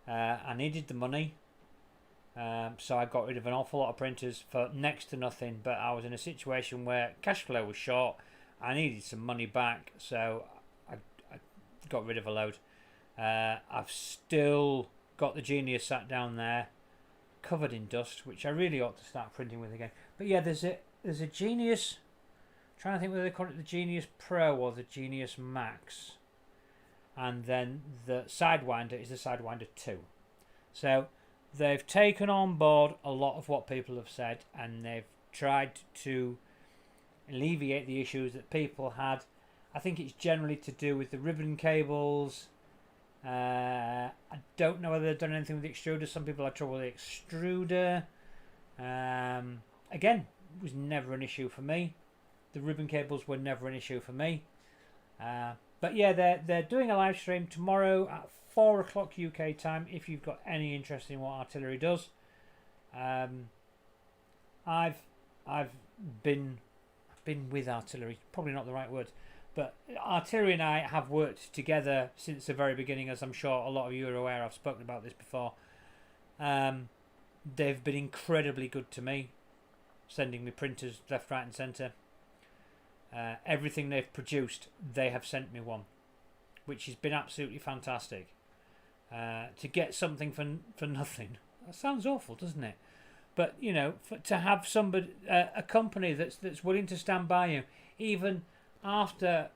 I needed the money. So I got rid of an awful lot of printers for next to nothing, but I was in a situation where cash flow was short. I needed some money back, so I got rid of a load. I've still got the Genius sat down there, covered in dust, which I really ought to start printing with again. But yeah, there's a Genius. I'm trying to think whether they call it the Genius Pro or the Genius Max, and then the Sidewinder is the Sidewinder 2. So they've taken on board a lot of what people have said, and they've tried to alleviate the issues that people had. I think it's generally to do with the ribbon cables. I don't know whether they've done anything with the extruder. Some people had trouble with the extruder. Again, it was never an issue for me. The ribbon cables were never an issue for me. But yeah, they're doing a live stream tomorrow at 4 o'clock UK time. If you've got any interest in what artillery does, I've been with artillery. Probably not the right word, but artillery and I have worked together since the very beginning, as I'm sure a lot of you are aware. I've spoken about this before. They've been incredibly good to me, sending me printers left, right, and centre. Everything they've produced, they have sent me one, which has been absolutely fantastic. To get something for nothing, that sounds awful, doesn't it? But you know, to have somebody, a company that's willing to stand by you, even after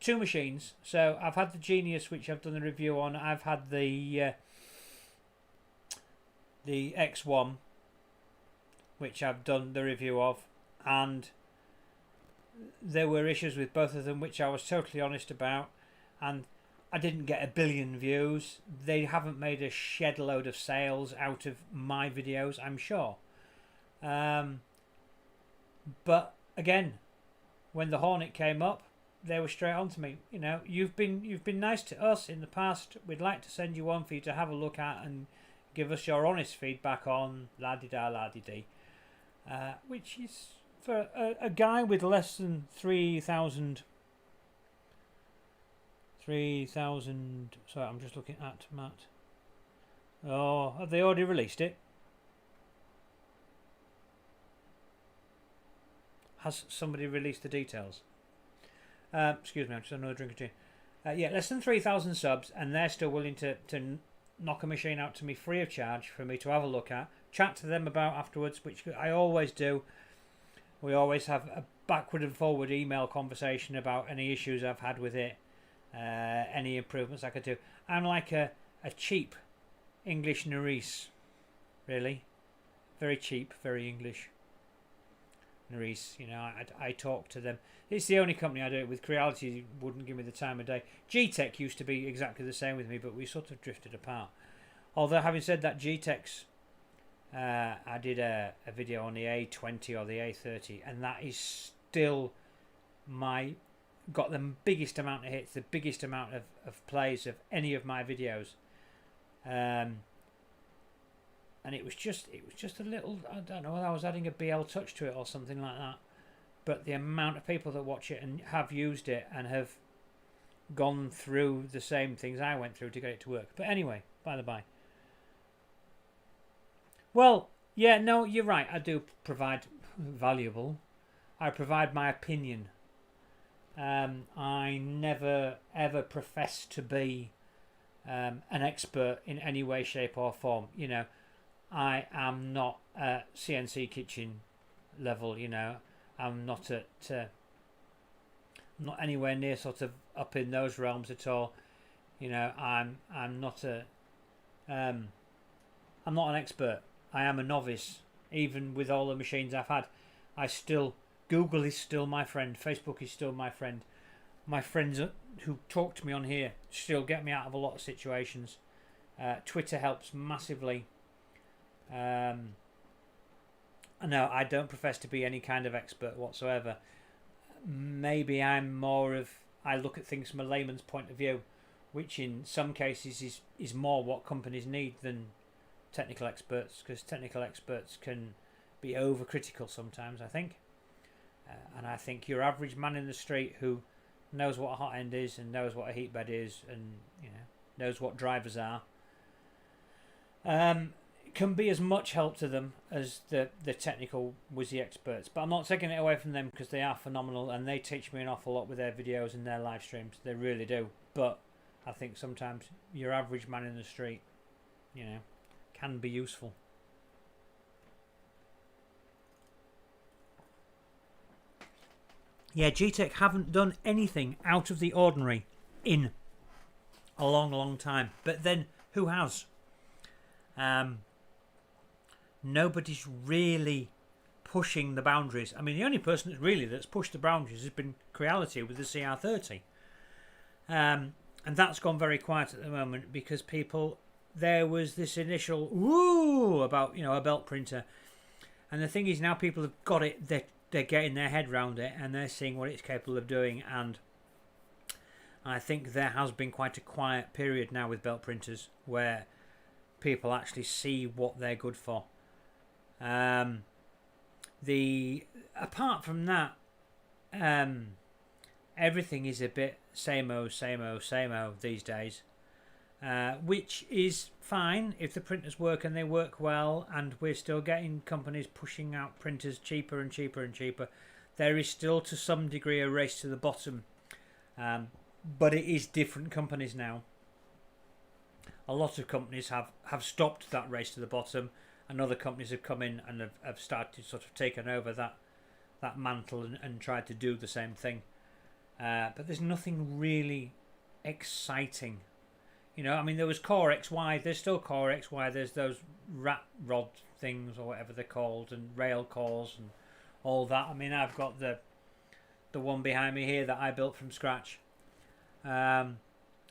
2 machines. So I've had the Genius, which I've done the review on. I've had the X1, which I've done the review of, and there were issues with both of them, which I was totally honest about, and I didn't get a billion views. They haven't made a shed load of sales out of my videos, I'm sure. But again, when the Hornet came up, they were straight on to me. You know, you've been nice to us in the past. We'd like to send you one for you to have a look at and give us your honest feedback on la-di-da, la-di-dee. Which is, for a guy with less than 3,000... sorry, I'm just looking at Matt. Oh, have they already released it? Has somebody released the details? Excuse me, I'm just another drink of tea. Yeah, less than 3,000 subs, and they're still willing to knock a machine out to me free of charge for me to have a look at, chat to them about afterwards, which I always do. We always have a backward and forward email conversation about any issues I've had with it, any improvements I could do. I'm like a cheap English Nerisse, really. Very cheap, very English Nerisse. You know, I talk to them. It's the only company I do it with. Creality wouldn't give me the time of day. G-Tech used to be exactly the same with me, but we sort of drifted apart. Although, having said that, G-Tech's, I did a video on the A20 or the A30, and that is still got the biggest amount of hits, the biggest amount of plays of any of my videos. And it was just a little, I don't know, I was adding a BL touch to it or something like that. But the amount of people that watch it and have used it and have gone through the same things I went through to get it to work. But anyway, by the by. Well, yeah, no, you're right. I do provide valuable. I provide my opinion. I never ever profess to be an expert in any way, shape or form. You know, I am not at CNC kitchen level. You know, I'm not at not anywhere near sort of up in those realms at all. You know, I'm not I'm not an expert. I am a novice. Even with all the machines I've had, Google is still my friend. Facebook is still my friend. My friends who talk to me on here still get me out of a lot of situations. Twitter helps massively. No, I don't profess to be any kind of expert whatsoever. Maybe I'm more of, I look at things from a layman's point of view, which in some cases is more what companies need than technical experts, because technical experts can be overcritical sometimes, I think. And I think your average man in the street who knows what a hot end is and knows what a heat bed is and, you know, knows what drivers are, can be as much help to them as the technical whizzy experts. But I'm not taking it away from them, because they are phenomenal and they teach me an awful lot with their videos and their live streams. They really do. But I think sometimes your average man in the street, you know, can be useful. Yeah, G-Tech haven't done anything out of the ordinary in a long, long time. But then, who has? Nobody's really pushing the boundaries. I mean, the only person that's pushed the boundaries has been Creality with the CR30. And that's gone very quiet at the moment, because there was this initial woo about, you know, a belt printer. And the thing is, now people have got it, they're getting their head around it and they're seeing what it's capable of doing, and I think there has been quite a quiet period now with belt printers where people actually see what they're good for. Apart from that, everything is a bit same-o these days, which is fine if the printers work and they work well, and we're still getting companies pushing out printers cheaper and cheaper and cheaper. There is still to some degree a race to the bottom, but it is different companies now. A lot of companies have stopped that race to the bottom, and other companies have come in and have started sort of taken over that mantle and tried to do the same thing. But there's nothing really exciting. You know, I mean, there was Core XY, there's still Core XY, there's those rat rod things or whatever they're called, and rail cores and all that. I mean, I've got the one behind me here that I built from scratch.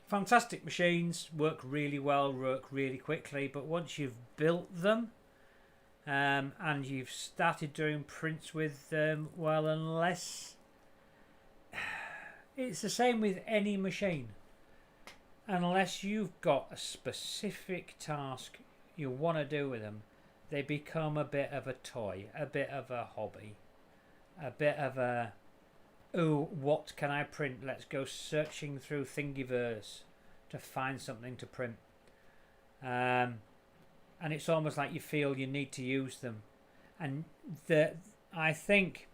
Fantastic machines, work really well, work really quickly, but once you've built them and you've started doing prints with them, well, unless it's the same with any machine, unless you've got a specific task you want to do with them, they become a bit of a toy, a bit of a hobby, a bit of a, oh, what can I print? Let's go searching through Thingiverse to find something to print. And it's almost like you feel you need to use them. And I think,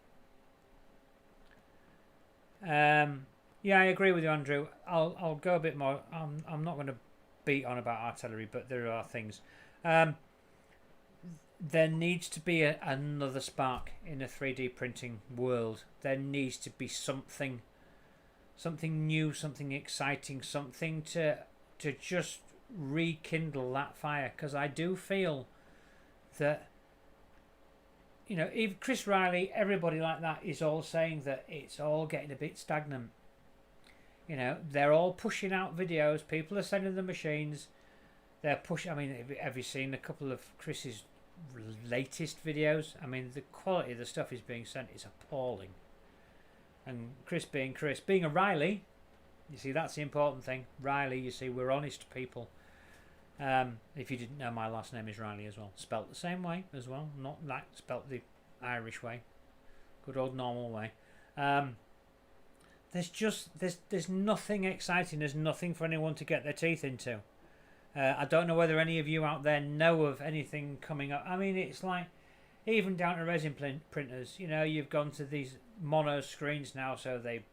yeah, I agree with you, Andrew. I'll go a bit more. I'm not going to beat on about artillery, but there are things. There needs to be another spark in the 3D printing world. There needs to be something new, something exciting, something to just rekindle that fire. Because I do feel that, you know, even Chris Riley, everybody like that is all saying that it's all getting a bit stagnant. You know, they're all pushing out videos. People are sending the machines. They're pushing. I mean, have you seen a couple of Chris's latest videos? I mean, the quality of the stuff he's being sent is appalling. And Chris being a Riley, you see, that's the important thing. Riley, you see, we're honest people. If you didn't know, my last name is Riley as well, spelt the same way as well, not like spelt the Irish way, good old normal way. There's nothing exciting. There's nothing for anyone to get their teeth into. I don't know whether any of you out there know of anything coming up. I mean, it's like, even down to resin printers, you know, you've gone to these mono screens now, so they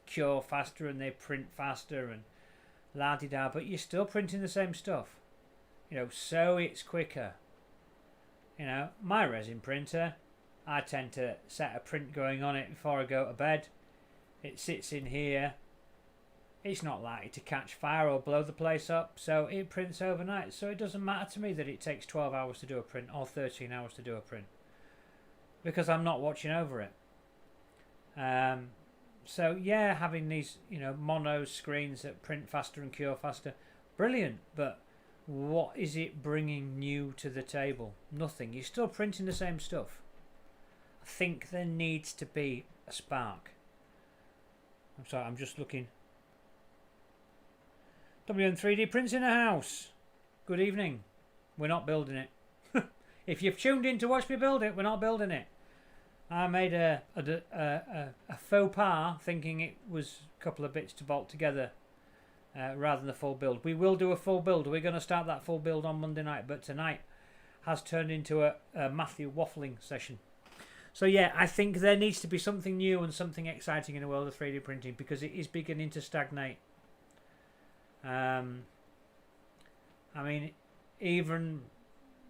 cure faster and they print faster and la-di-da, but you're still printing the same stuff. You know, so it's quicker. You know, my resin printer, I tend to set a print going on it before I go to bed. It sits in here. It's not likely to catch fire or blow the place up, so it prints overnight. So it doesn't matter to me that it takes 12 hours to do a print or 13 hours to do a print, because I'm not watching over it. So yeah, having these, you know, mono screens that print faster and cure faster, brilliant, but what is it bringing new to the table? Nothing. You're still printing the same stuff. I think there needs to be a spark. I'm sorry, I'm just looking. WN3D prints in a house. Good evening. We're not building it. If you've tuned in to watch me build it, we're not building it. I made a faux pas thinking it was a couple of bits to bolt together rather than a full build. We will do a full build. We're going to start that full build on Monday night, but tonight has turned into a Matthew waffling session. So yeah, I think there needs to be something new and something exciting in the world of 3D printing, because it is beginning to stagnate. I mean, even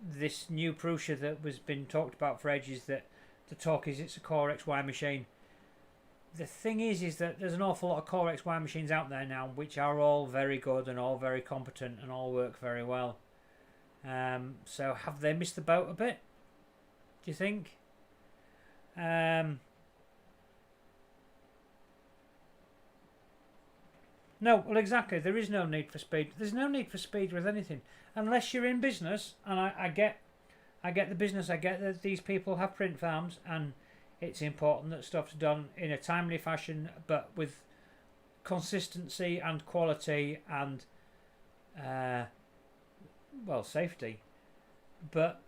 this new Prusa that was been talked about for ages, that the talk is it's a Core XY machine. The thing is that there's an awful lot of Core XY machines out there now, which are all very good and all very competent and all work very well. So have they missed the boat a bit, do you think? No, well, exactly. There is no need for speed. There's no need for speed with anything, unless you're in business. And I get the business. I get that these people have print farms, and it's important that stuff's done in a timely fashion, but with consistency and quality and safety. But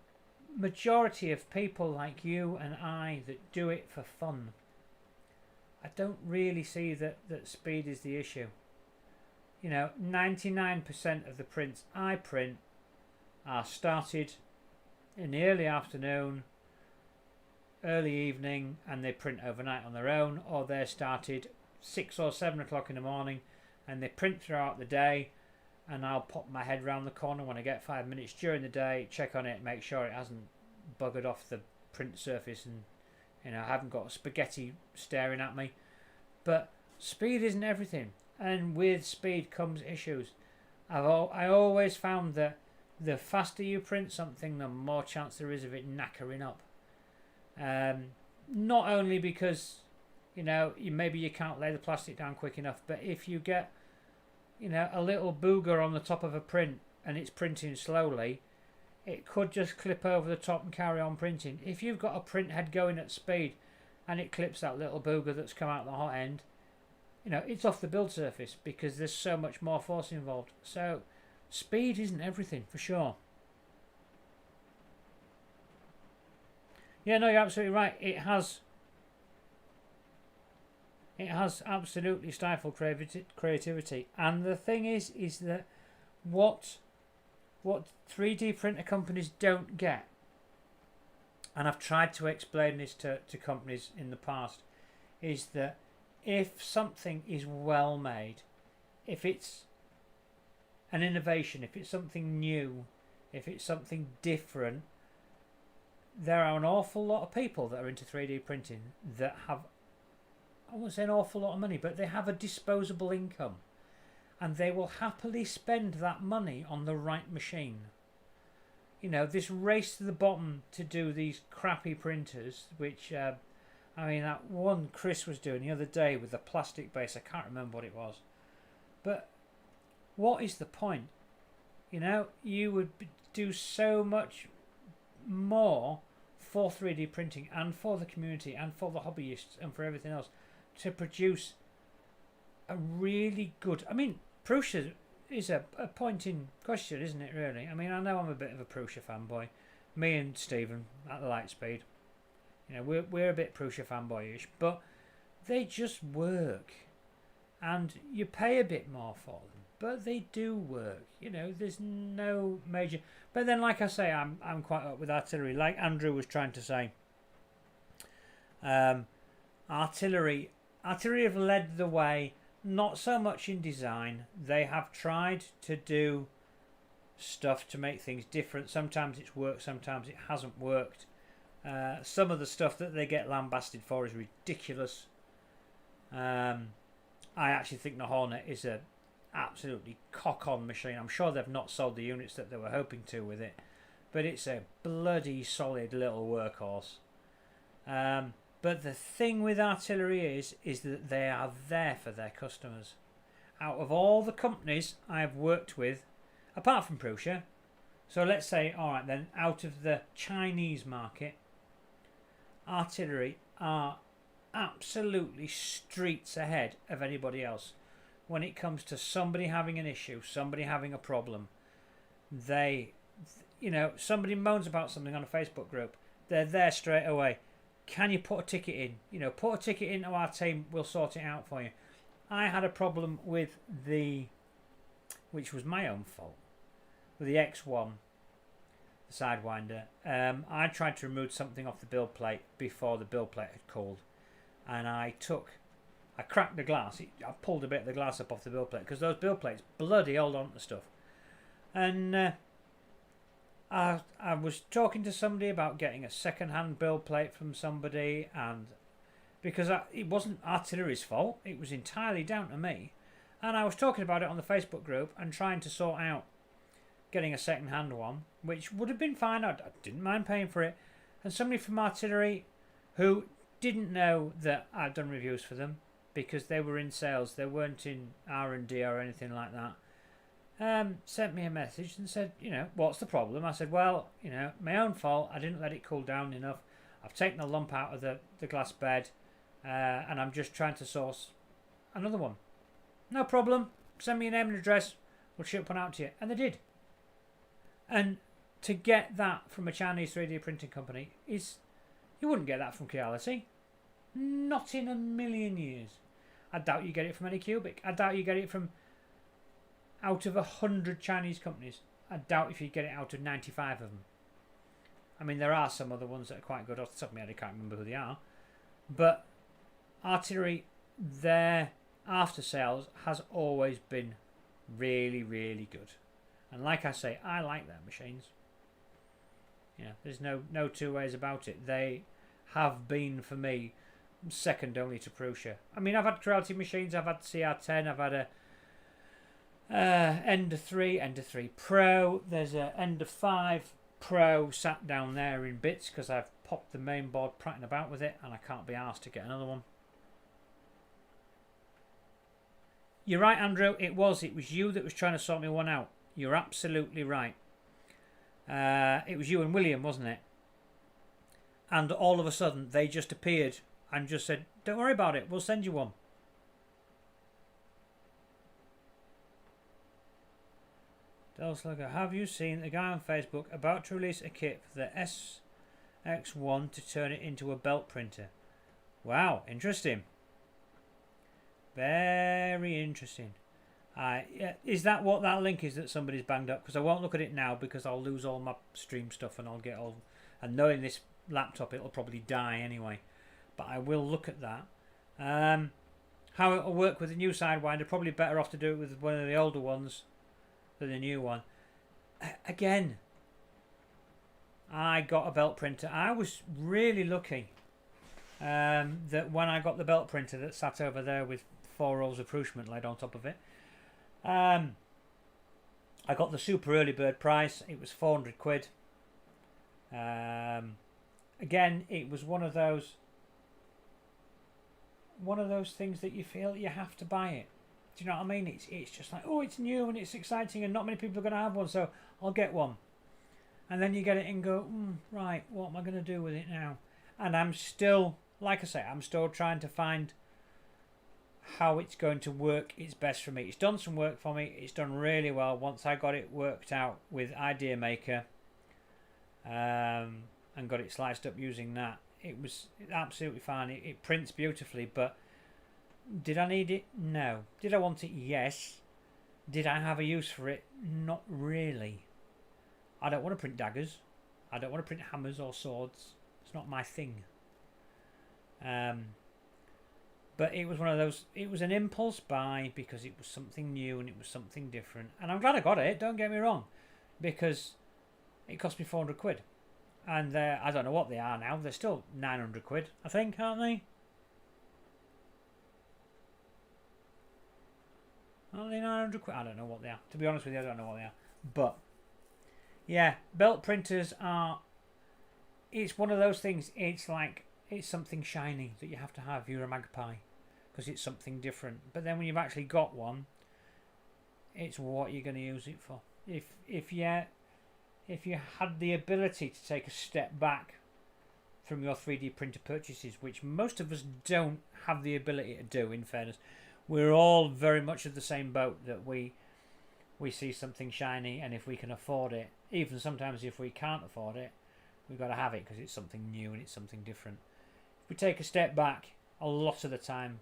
majority of people like you and I that do it for fun, I don't really see that speed is the issue. 99% of the prints I print are started in the early afternoon, early evening, and they print overnight on their own, or they're started 6 or 7 o'clock in the morning and they print throughout the day, and I'll pop my head round the corner when I get 5 minutes during the day, check on it, make sure it hasn't buggered off the print surface and I haven't got spaghetti staring at me. But speed isn't everything, and with speed comes issues. I always found that the faster you print something, the more chance there is of it knackering up. Not only because maybe you can't lay the plastic down quick enough, but if you get a little booger on the top of a print and it's printing slowly, it could just clip over the top and carry on printing. If you've got a print head going at speed and it clips that little booger that's come out the hot end, it's off the build surface because there's so much more force involved. So speed isn't everything, for sure. Yeah, no, you're absolutely right. It has absolutely stifled creativity. And the thing is that what 3D printer companies don't get, and I've tried to explain this to companies in the past, is that if something is well made, if it's an innovation, if it's something new, if it's something different, there are an awful lot of people that are into 3D printing that have, I won't say an awful lot of money, but they have a disposable income, and they will happily spend that money on the right machine. This race to the bottom to do these crappy printers, which that one Chris was doing the other day with the plastic base, I can't remember what it was, but what is the point? You would do so much more for 3D printing and for the community and for the hobbyists and for everything else to produce a really good... Prusa is a point in question, isn't it, really? I know I'm a bit of a Prusa fanboy. Me and Stephen at the Lightspeed, we're a bit Prusa fanboyish, but they just work. And you pay a bit more for them, but they do work. There's no major... But then, like I say, I'm quite up with artillery. Like Andrew was trying to say, artillery have led the way, not so much in design. They have tried to do stuff to make things different. Sometimes it's worked, sometimes it hasn't worked. Some of the stuff that they get lambasted for is ridiculous. I actually think the Hornet is a absolutely cock-on machine. I'm sure they've not sold the units that they were hoping to with it, but it's a bloody solid little workhorse. But the thing with artillery is that they are there for their customers. Out of all the companies I've worked with, apart from Prusa, so let's say, alright then, out of the Chinese market, artillery are absolutely streets ahead of anybody else. When it comes to somebody having an issue, somebody having a problem, somebody moans about something on a Facebook group, they're there straight away. Can you put a ticket in? Put a ticket into our team, we'll sort it out for you. I had a problem with which was my own fault, with the X1, the Sidewinder. I tried to remove something off the build plate before the build plate had cooled, and I cracked the glass. I pulled a bit of the glass up off the build plate because those build plates bloody hold on to stuff. And I was talking to somebody about getting a second-hand build plate from somebody, and because it wasn't artillery's fault, it was entirely down to me. And I was talking about it on the Facebook group and trying to sort out getting a second-hand one, which would have been fine. I didn't mind paying for it. And somebody from artillery who didn't know that I'd done reviews for them, because they were in sales, they weren't in R&D or anything like that, sent me a message and said, what's the problem? I said, well, my own fault. I didn't let it cool down enough. I've taken a lump out of the glass bed, and I'm just trying to source another one. no problem. Send me your name and address. We'll ship one out to you. And they did. And to get that from a Chinese 3D printing company is... You wouldn't get that from Creality. Not in a million years. I doubt you get it from any Cubic. I doubt you get it from... Out of 100 Chinese companies, I doubt if you get it out of 95 of them. I mean, there are some other ones that are quite good. Off the top of my head, I can't remember who they are. But Artillery, their after sales has always been really, really good. And like I say, I like their machines. Yeah, there's no two ways about it. They have been, for me, second only to Prusa. I mean, I've had Creality machines. I've had CR10. I've had a Ender 3, Ender 3 Pro. There's a Ender 5 Pro sat down there in bits because I've popped the main board prattling about with it and I can't be asked to get another one. You're right, Andrew. It was you that was trying to sort me one out. You're absolutely right. It was you and William, wasn't it? And all of a sudden they just appeared and just said, don't worry about it, we'll send you one. Slugger, have you seen the guy on Facebook about to release a kit for the SX1 to turn it into a belt printer? Wow, interesting. Very interesting. Yeah, is that what that link is that somebody's banged up? Because I won't look at it now because I'll lose all my stream stuff and I'll get all... And knowing this laptop, it'll probably die anyway. But I will look at that. How it'll work with the new Sidewinder, probably better off to do it with one of the older ones than the new one. Again, I got a belt printer. I was really lucky that when I got the belt printer that sat over there with 4 rolls of Prusa laid on top of it, I got the super early bird price. It was 400 quid. Again, it was one of those things that you feel you have to buy it. Do you know what I mean? It's just like, oh, it's new and it's exciting and not many people are going to have one, so I'll get one. And then you get it and go, right, what am I going to do with it now? And I'm still, like I say, I'm still trying to find how it's going to work its best for me. It's done some work for me. It's done really well once I got it worked out with Idea Maker and got it sliced up using that. It was absolutely fine. It prints beautifully, but did I need it? No. Did I want it? Yes. Did I have a use for it? Not really. I don't want to print daggers. I don't want to print hammers or swords. It's not my thing. But it was one of those, it was an impulse buy because it was something new and it was something different. And I'm glad I got it, don't get me wrong, because it cost me 400 quid. And I don't know what they are now. They're still 900 quid, I think, aren't they? Are they 900 quid? I don't know what they are. To be honest with you, I don't know what they are. But, yeah, belt printers are... It's one of those things, it's like... It's something shiny that you have to have if you're a magpie. Because it's something different. But then when you've actually got one, it's what you're going to use it for. If you had the ability to take a step back from your 3D printer purchases, which most of us don't have the ability to do, in fairness, we're all very much of the same boat, that we see something shiny, and if we can afford it, even sometimes if we can't afford it, we've got to have it because it's something new and it's something different. If we take a step back a lot of the time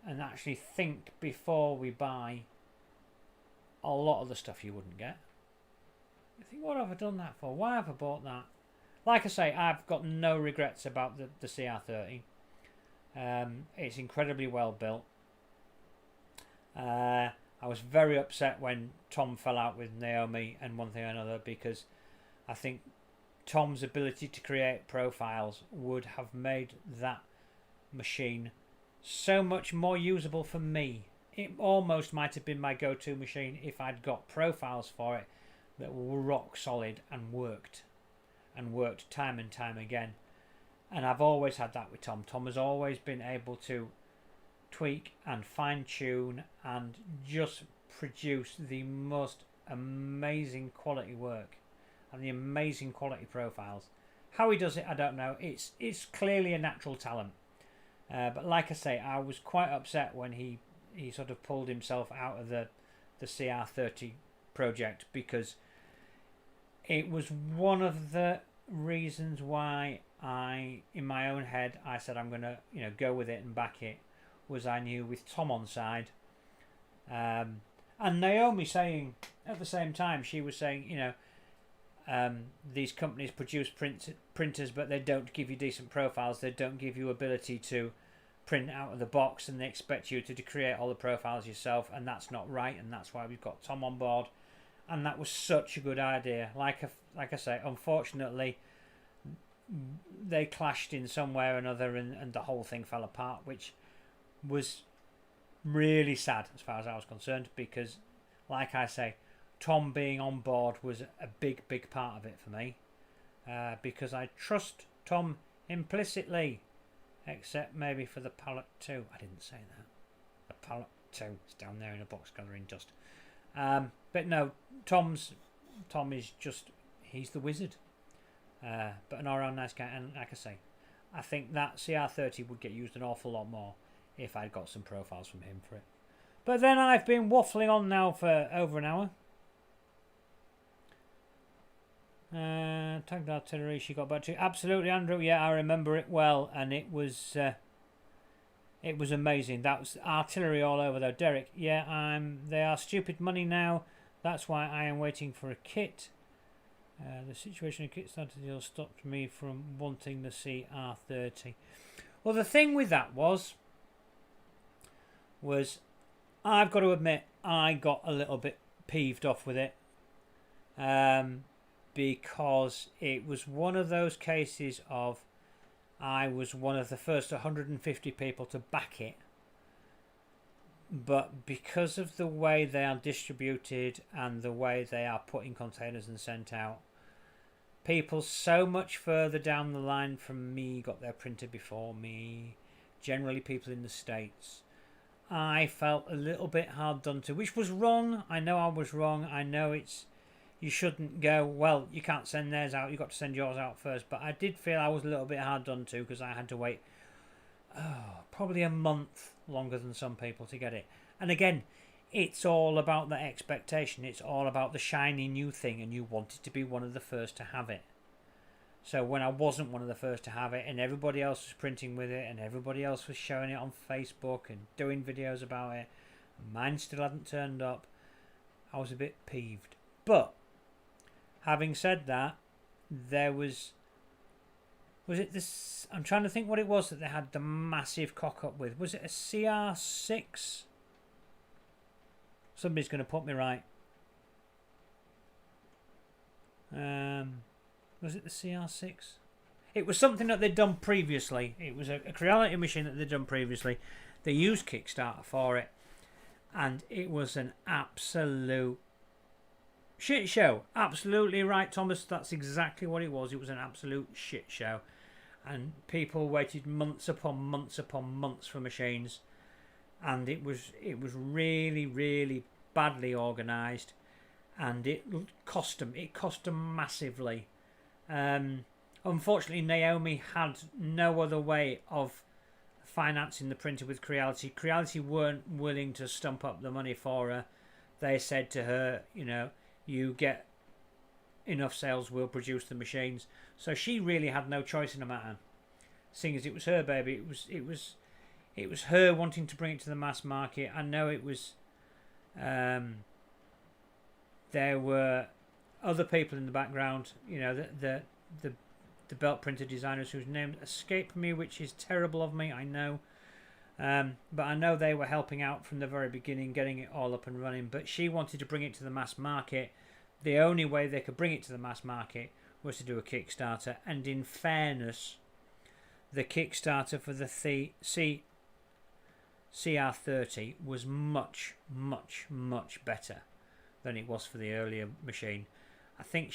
and actually think before we buy, a lot of the stuff you wouldn't get. I think, what have I done that for? Why have I bought that? Like I say, I've got no regrets about the CR30. It's incredibly well built. I was very upset when Tom fell out with Naomi and one thing or another, because I think Tom's ability to create profiles would have made that machine so much more usable for me. It almost might have been my go-to machine if I'd got profiles for it that were rock solid and worked time and time again. And I've always had that with Tom. Tom has always been able to tweak and fine-tune and just produce the most amazing quality work and the amazing quality profiles. How he does it, I don't know. It's clearly a natural talent. But like I say, I was quite upset when he he sort of pulled himself out of the CR30 project, because it was one of the reasons why in my own head, I said I'm going to, go with it and back it, was I knew with Tom on side, and Naomi saying at the same time, she was saying, these companies produce printers, but they don't give you decent profiles. They don't give you ability to print out of the box, and they expect you to create all the profiles yourself, and that's not right. And that's why we've got Tom on board, and that was such a good idea. Like I say, unfortunately, they clashed in some way or another, and the whole thing fell apart, which was really sad as far as I was concerned, because, like I say, Tom being on board was a big part of it for me, because I trust Tom implicitly, except maybe for the pallet 2. I didn't say that. The pallet 2 is down there in a box gathering dust. But no, Tom is just, he's the wizard. But an all-round nice guy, and like I say, I think that CR30 would get used an awful lot more if I'd got some profiles from him for it. But then I've been waffling on now for over an hour. Tagged artillery, she got back to absolutely, Andrew. Yeah, I remember it well, and it was amazing. That was artillery all over though. Derek, yeah, they are stupid money now. That's why I am waiting for a kit. The situation of Kickstarter deal stopped me from wanting the CR30. Well, the thing with that was I've got to admit I got a little bit peeved off with it, because it was one of those cases of I was one of the first 150 people to back it, but because of the way they are distributed and the way they are put in containers and sent out, people so much further down the line from me got their printer before me, generally people in the States. I felt a little bit hard done to, which was wrong. I know I was wrong. I know you shouldn't go, well, you can't send theirs out, you've got to send yours out first. But I did feel I was a little bit hard done to, because I had to wait probably a month longer than some people to get it. And again, it's all about the expectation. It's all about the shiny new thing, and you wanted to be one of the first to have it. So when I wasn't one of the first to have it, and everybody else was printing with it, and everybody else was showing it on Facebook and doing videos about it, and mine still hadn't turned up, I was a bit peeved. But having said that, there was it this? I'm trying to think what it was that they had the massive cock up with. Was it a CR6? Somebody's going to put me right. Was it the CR6? It was something that they'd done previously. It was a Creality machine that they'd done previously. They used Kickstarter for it, and it was an absolute shit show. Absolutely right, Thomas. That's exactly what it was. It was an absolute shit show, and people waited months upon months upon months for machines, and it was really badly organised, and it cost them. It cost them massively. Unfortunately, Naomi had no other way of financing the printer with Creality. Creality weren't willing to stump up the money for her. They said to her, you get enough sales, we'll produce the machines. So she really had no choice in the matter, seeing as it was her baby. It was her wanting to bring it to the mass market. I know it was. There were other people in the background, the belt printer designers whose name escaped me, which is terrible of me, I know. But I know they were helping out from the very beginning, getting it all up and running. But she wanted to bring it to the mass market. The only way they could bring it to the mass market was to do a Kickstarter. And in fairness, the Kickstarter for the CR30 was much better than it was for the earlier machine. I think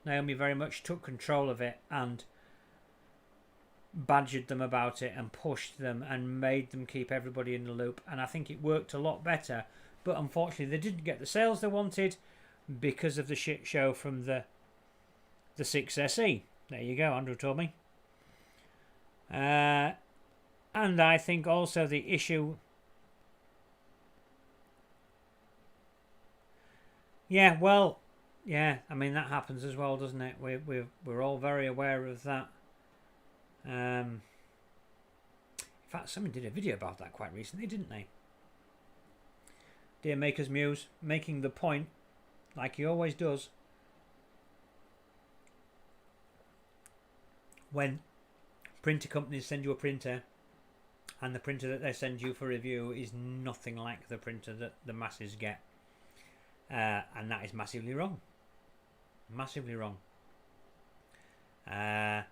Naomi very much took control of it and badgered them about it and pushed them and made them keep everybody in the loop, and I think it worked a lot better. But unfortunately they didn't get the sales they wanted because of the shit show from the 6SE. There you go, Andrew told me. And I think also the issue Yeah, well, yeah. I mean that happens as well, doesn't it? We're all very aware of that. In fact, someone did a video about that quite recently, didn't they? Dear Maker's Muse, making the point, like he always does, when printer companies send you a printer and the printer that they send you for review is nothing like the printer that the masses get, and that is massively wrong. Massively wrong. I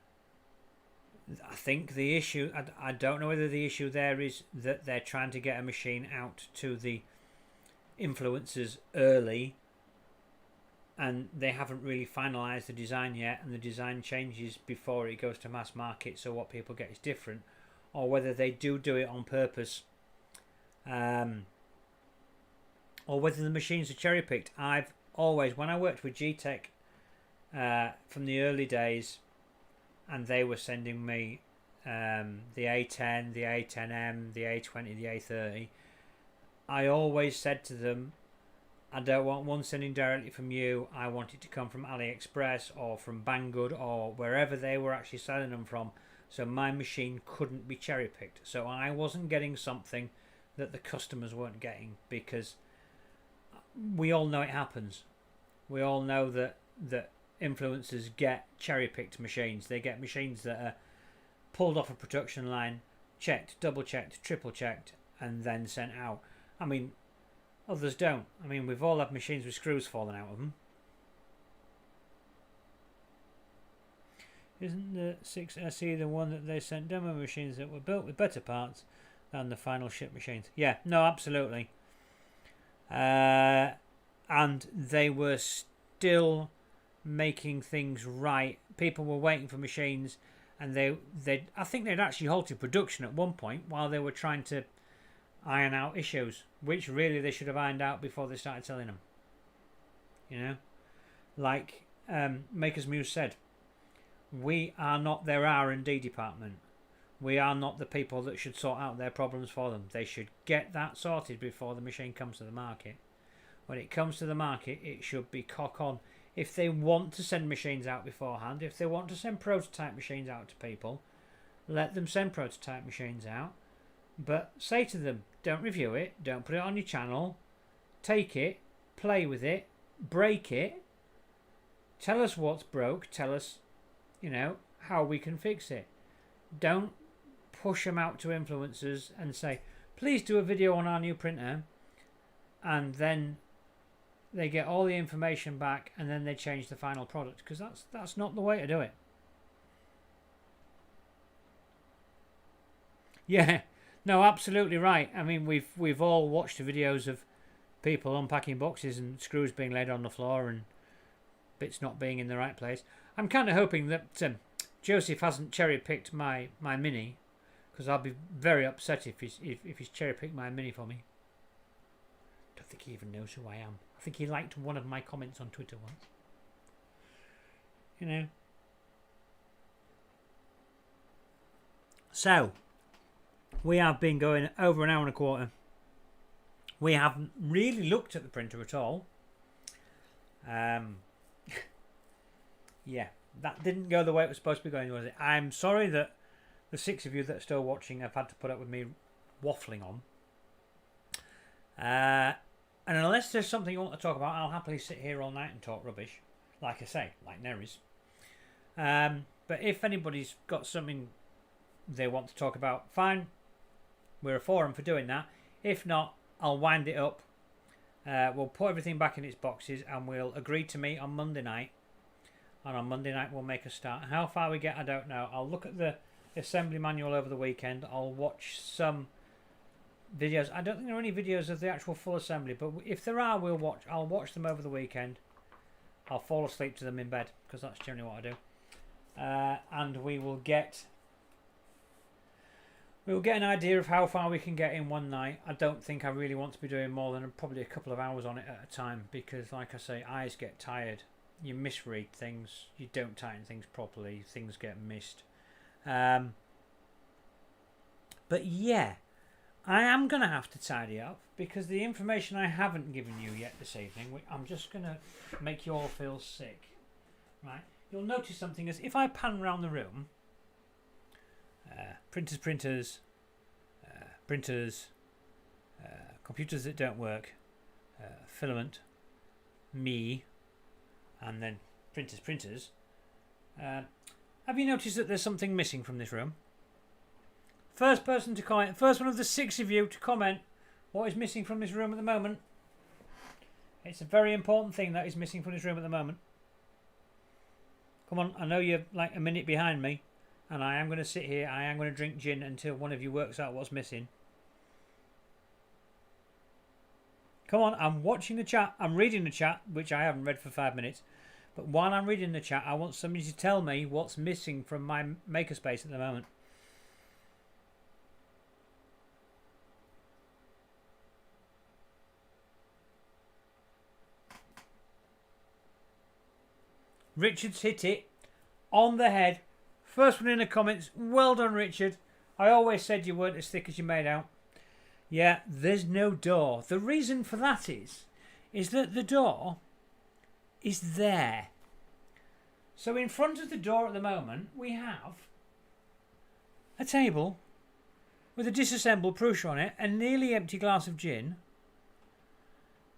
think the issue, I don't know whether the issue there is that they're trying to get a machine out to the influencers early and they haven't really finalised the design yet, and the design changes before it goes to mass market, so what people get is different, or whether they do it on purpose, or whether the machines are cherry picked. I've always, when I worked with G-Tech from the early days, and they were sending me the A10, the A10M, the A20, the A30, I always said to them, I don't want one sending directly from you. I want it to come from AliExpress or from Banggood or wherever they were actually selling them from, so my machine couldn't be cherry picked, so I wasn't getting something that the customers weren't getting, because we all know it happens. We all know that influencers get cherry picked machines. They get machines that are pulled off a production line, checked, double checked, triple checked, and then sent out. I mean, others don't. I mean, we've all had machines with screws falling out of them. Isn't the 6SE the one that they sent demo machines that were built with better parts than the final ship machines? Yeah, no, absolutely. And they were still making things right. People were waiting for machines, and I think they'd actually halted production at one point while they were trying to iron out issues, which really they should have ironed out before they started selling them. You know, like Maker's Muse said, we are not their R&D department. We are not the people that should sort out their problems for them. They should get that sorted before the machine comes to the market. When it comes to the market, it should be cock on. If they want to send machines out beforehand, if they want to send prototype machines out to people, let them send prototype machines out. But say to them, don't review it, don't put it on your channel, take it, play with it, break it, tell us what's broke, tell us, you know, how we can fix it. Don't push them out to influencers and say, please do a video on our new printer, and then they get all the information back and then they change the final product, because that's not the way to do it. Yeah. No, absolutely right. I mean, we've all watched the videos of people unpacking boxes and screws being laid on the floor and bits not being in the right place. I'm kind of hoping that Joseph hasn't cherry picked my Mini, because I'll be very upset if he's cherry picked my Mini for me. Don't think he even knows who I am. I think he liked one of my comments on Twitter once. You know. So we have been going over an hour and a quarter. We haven't really looked at the printer at all. Yeah, that didn't go the way it was supposed to be going, was it? I'm sorry that the 6 of you that are still watching have had to put up with me waffling on. And unless there's something you want to talk about, I'll happily sit here all night and talk rubbish. Like I say, like Nerys. But if anybody's got something they want to talk about, fine. We're a forum for doing that. If not, I'll wind it up. We'll put everything back in its boxes and we'll agree to meet on Monday night. And on Monday night we'll make a start. How far we get, I don't know. I'll look at the assembly manual over the weekend. I'll watch some videos. I don't think there are any videos of the actual full assembly, but if there are, I'll watch them over the weekend. I'll fall asleep to them in bed, because that's generally what I do. And we'll get an idea of how far we can get in one night. I don't think I really want to be doing more than probably a couple of hours on it at a time, because like I say, eyes get tired. You misread things, you don't tighten things properly, things get missed. But yeah, I am going to have to tidy up because the information I haven't given you yet this evening, I'm just going to make you all feel sick. Right? You'll notice something as if I pan around the room, printers, computers that don't work, filament, me, and then printers. Have you noticed that there's something missing from this room? First person to comment, first one of the 6 of you to comment what is missing from this room at the moment. It's a very important thing that is missing from this room at the moment. Come on, I know you're like a minute behind me, and I am going to sit here, I am going to drink gin until one of you works out what's missing. Come on, I'm watching the chat, I'm reading the chat, which I haven't read for 5 minutes. But while I'm reading the chat, I want somebody to tell me what's missing from my makerspace at the moment. Richard's hit it on the head. First one in the comments. Well done, Richard. I always said you weren't as thick as you made out. Yeah, there's no door. The reason for that is that the door is there. So in front of the door at the moment, we have a table with a disassembled Prusa on it, a nearly empty glass of gin,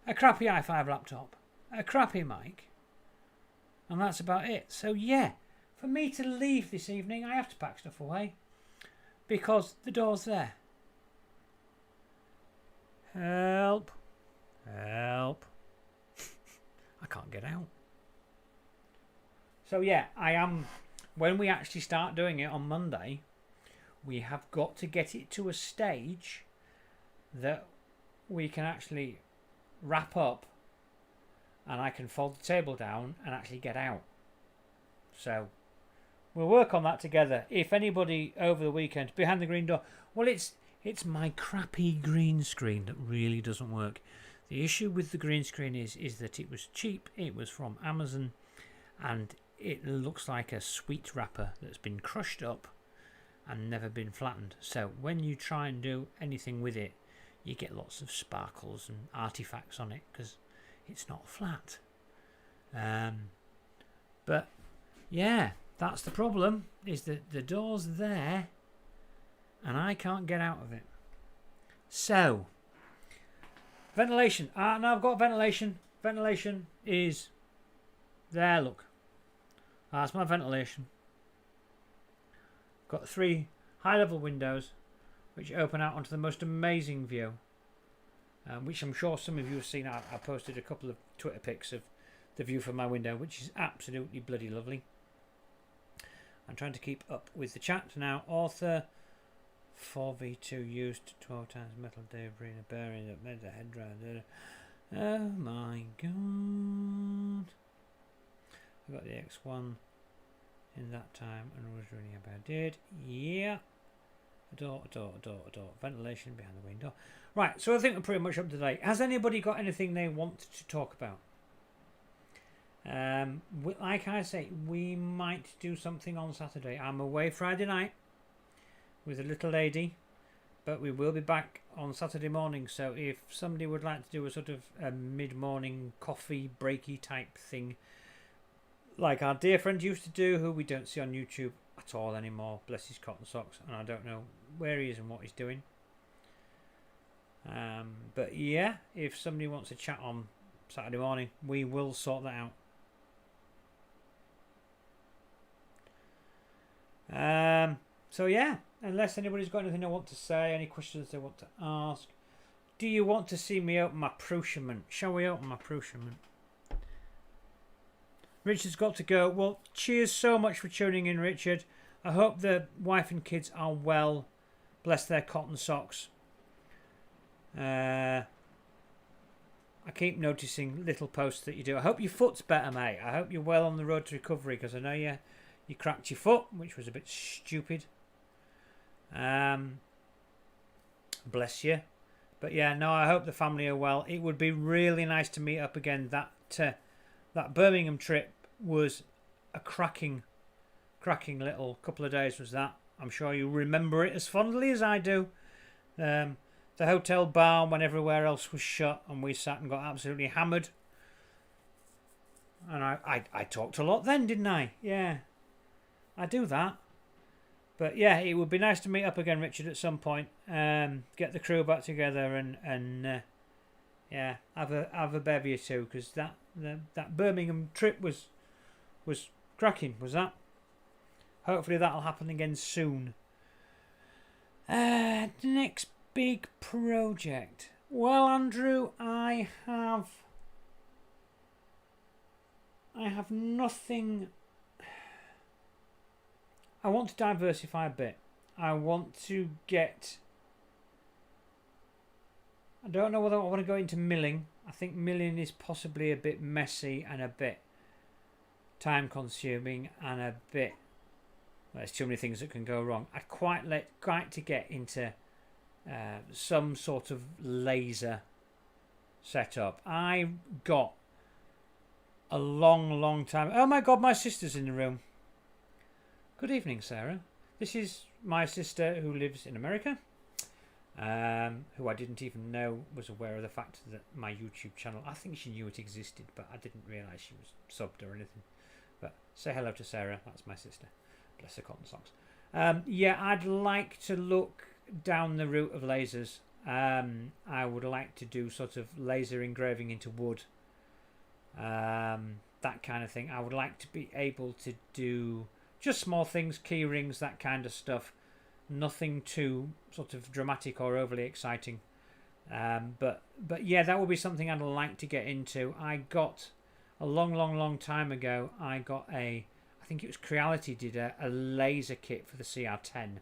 a crappy i5 laptop, a crappy mic, and that's about it. So yeah, for me to leave this evening, I have to pack stuff away because the door's there. Help. Help. I can't get out. So yeah, I am, when we actually start doing it on Monday, we have got to get it to a stage that we can actually wrap up and I can fold the table down and actually get out. So we'll work on that together. If anybody over the weekend, behind the green door, well, it's my crappy green screen that really doesn't work. The issue with the green screen is that it was cheap, it was from Amazon, and it looks like a sweet wrapper that's been crushed up and never been flattened. So when you try and do anything with it, you get lots of sparkles and artifacts on it because it's not flat. But yeah, that's the problem, is that the door's there and I can't get out of it. So ventilation. Now I've got ventilation. Ventilation is there, look. That's my ventilation. Got 3 high-level windows which open out onto the most amazing view, which I'm sure some of you have seen. I posted a couple of Twitter pics of the view from my window, which is absolutely bloody lovely. I'm trying to keep up with the chat now. Author 4v2 used 12 times metal debris in a bearing that made the head round. Oh my god. I got the X1 in that time and was running about did. Yeah. A door. Ventilation behind the window. Right, so I think we're pretty much up to date. Has anybody got anything they want to talk about? Like I say, we might do something on Saturday. I'm away Friday night with a little lady, but we will be back on Saturday morning. So if somebody would like to do a sort of a mid-morning coffee breaky type thing, like our dear friend used to do, who we don't see on YouTube at all anymore, bless his cotton socks, and I don't know where he is and what he's doing. But yeah, if somebody wants to chat on Saturday morning, we will sort that out. So yeah, unless anybody's got anything they want to say, any questions they want to ask. Do you want to see me open my Prusa Mini? Shall we open my Prusa Mini? Richard's got to go. Well, cheers so much for tuning in, Richard. I hope the wife and kids are well. Bless their cotton socks. I keep noticing little posts that you do. I hope your foot's better, mate. I hope you're well on the road to recovery, because I know you cracked your foot, which was a bit stupid. Bless you. But yeah, no, I hope the family are well. It would be really nice to meet up again. That Birmingham trip was a cracking little couple of days, was that. I'm sure you remember it as fondly as I do. the hotel bar when everywhere else was shut, and we sat and got absolutely hammered. And I talked a lot then, didn't I? Yeah, I do that. But yeah, it would be nice to meet up again, Richard, at some point. Get the crew back together and yeah, have a bevy or two, because that Birmingham trip was cracking, was that? Hopefully that'll happen again soon. The next big project. Well, Andrew, I have nothing. I want to diversify a bit. I want to get... I don't know whether I want to go into milling. I think milling is possibly a bit messy and a bit time consuming and a bit... Well, there's too many things that can go wrong. I'd quite like to get into some sort of laser setup. I got a long time... Oh my God, my sister's in the room. Good evening, Sarah. This is my sister who lives in America, who I didn't even know was aware of the fact that my YouTube channel... I think she knew it existed, but I didn't realise she was subbed or anything. But say hello to Sarah. That's my sister. Bless her cotton socks. Yeah, I'd like to look down the route of lasers. I would like to do sort of laser engraving into wood. That kind of thing. I would like to be able to do just small things, key rings, that kind of stuff. Nothing too sort of dramatic or overly exciting. But yeah, that would be something I'd like to get into. I got a long time ago. I got I think it was Creality did a laser kit for the CR10,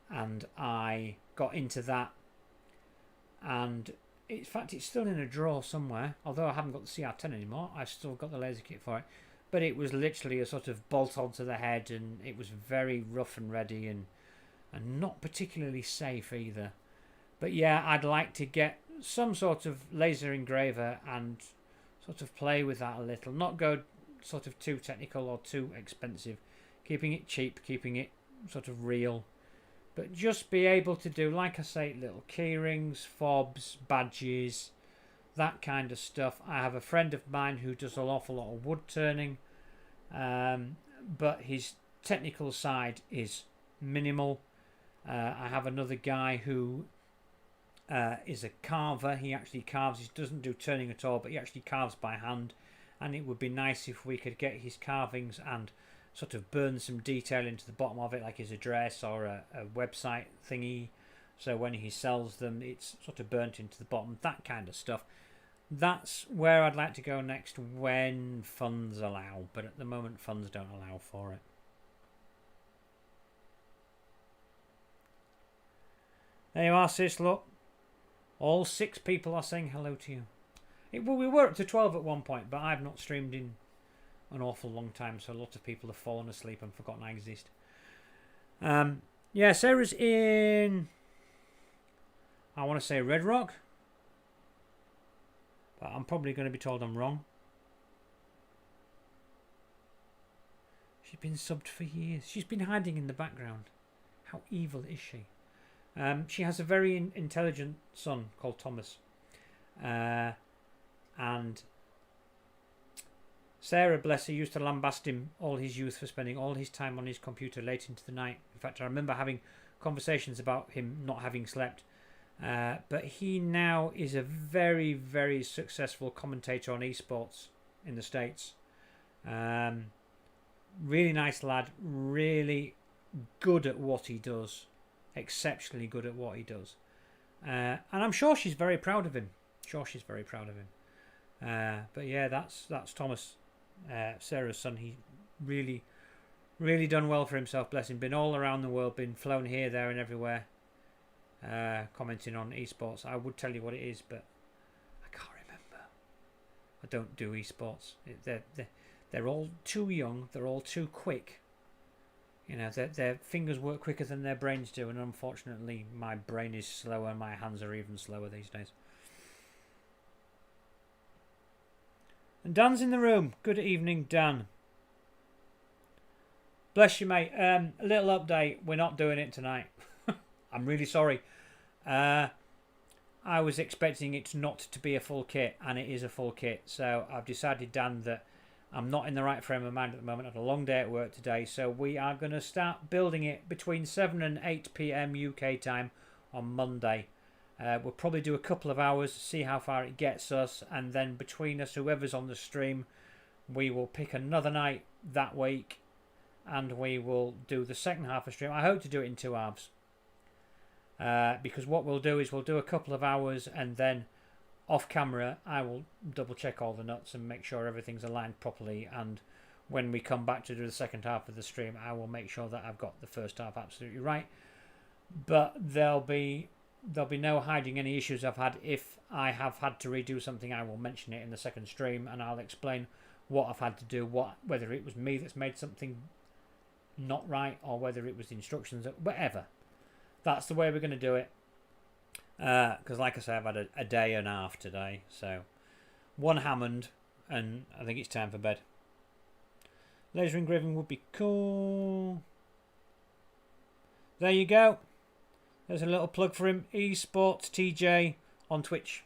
and I got into that. And in fact, it's still in a drawer somewhere. Although I haven't got the CR10 anymore, I've still got the laser kit for it. But it was literally a sort of bolt onto the head, and it was very rough and ready, and not particularly safe either. But yeah, I'd like to get some sort of laser engraver and sort of play with that a little. Not go sort of too technical or too expensive. Keeping it cheap, keeping it sort of real. But just be able to do, like I say, little key rings, fobs, badges, that kind of stuff. I have a friend of mine who does an awful lot of wood turning, but his technical side is minimal. I have another guy who is a carver. He actually carves. He doesn't do turning at all, but he actually carves by hand. And it would be nice if we could get his carvings and sort of burn some detail into the bottom of it, like his address or a website thingy. So when he sells them, it's sort of burnt into the bottom, that kind of stuff. That's where I'd like to go next when funds allow. But at the moment, funds don't allow for it. There you are, sis, look. All 6 people are saying hello to you. Well, we were up to 12 at one point, but I've not streamed in an awful long time, so a lot of people have fallen asleep and forgotten I exist. Yeah, Sarah's in... I want to say Red Rock. But I'm probably going to be told I'm wrong. She's been subbed for years. She's been hiding in the background. How evil is she? She has a very intelligent son called Thomas. And Sarah, bless her, used to lambast him all his youth for spending all his time on his computer late into the night. In fact, I remember having conversations about him not having slept. But he now is a very successful commentator on esports in the States. Really nice lad, really good at what he does, exceptionally good at what he does. And I'm sure she's very proud of him. But yeah, that's Thomas, Sarah's son. He really done well for himself, bless him. Been all around the world, been flown here, there and everywhere. Commenting on esports. I would tell you what it is, but I can't remember. I don't do esports. They're all too young. They're all too quick. You know, their fingers work quicker than their brains do, and unfortunately, my brain is slower. My hands are even slower these days. And Dan's in the room. Good evening, Dan. Bless you, mate. A little update. We're not doing it tonight. I'm really sorry. I was expecting it not to be a full kit, and it is a full kit. So I've decided, Dan, that I'm not in the right frame of mind at the moment. I had a long day at work today, so we are going to start building it between 7 and 8 p.m. UK time on Monday. We'll probably do a couple of hours, see how far it gets us, and then between us, whoever's on the stream, we will pick another night that week, and we will do the second half of stream. I hope to do it in 2 halves, because what we'll do is we'll do a couple of hours, and then off camera I will double check all the nuts and make sure everything's aligned properly, and when we come back to do the second half of the stream, I will make sure that I've got the first half absolutely right. But there'll be no hiding any issues I've had. If I have had to redo something, I will mention it in the second stream, and I'll explain what I've had to do, whether it was me that's made something not right, or whether it was the instructions, whatever. That's the way we're going to do it. Because like I say, I've had a day and a half today, so one Hammond, and I think it's time for bed. Laser engraving would be cool. There you go. There's a little plug for him. Esports TJ on Twitch.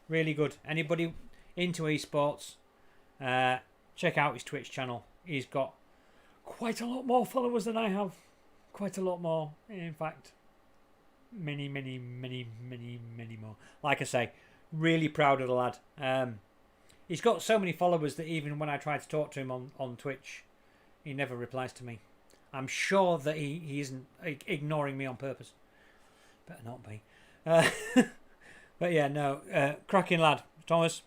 Really good. Anybody into esports, check out his Twitch channel. He's got quite a lot more followers than I have. Quite a lot more. In fact, many more. Like I say, really proud of the lad. He's got so many followers that even when I try to talk to him on Twitch, he never replies to me. I'm sure that he isn't ignoring me on purpose. Better not be. But yeah, no, cracking lad, Thomas.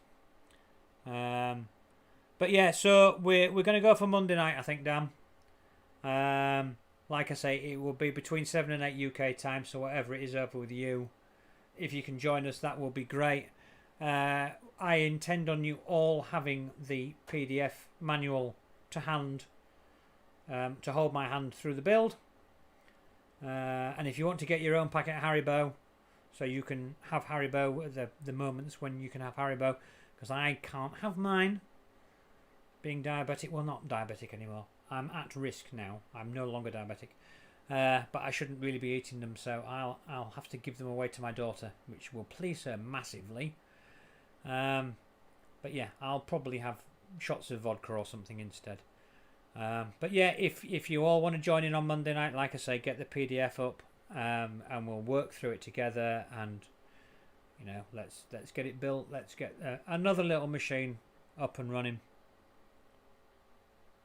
But yeah, so we're going to go for Monday night, I think, Dan. Like I say, it will be between 7 and 8 UK time, so whatever it is over with you, if you can join us, that will be great. I intend on you all having the PDF manual to hand, to hold my hand through the build. And if you want to get your own packet of Haribo, so you can have Haribo at the moments when you can have Haribo, because I can't have mine. Being diabetic, well, not diabetic anymore. I'm at risk now. I'm no longer diabetic, but I shouldn't really be eating them, so I'll have to give them away to my daughter, which will please her massively. But yeah, I'll probably have shots of vodka or something instead. But yeah, if you all want to join in on Monday night, like I say, get the PDF up, and we'll work through it together, and you know, let's get it built. Let's get another little machine up and running.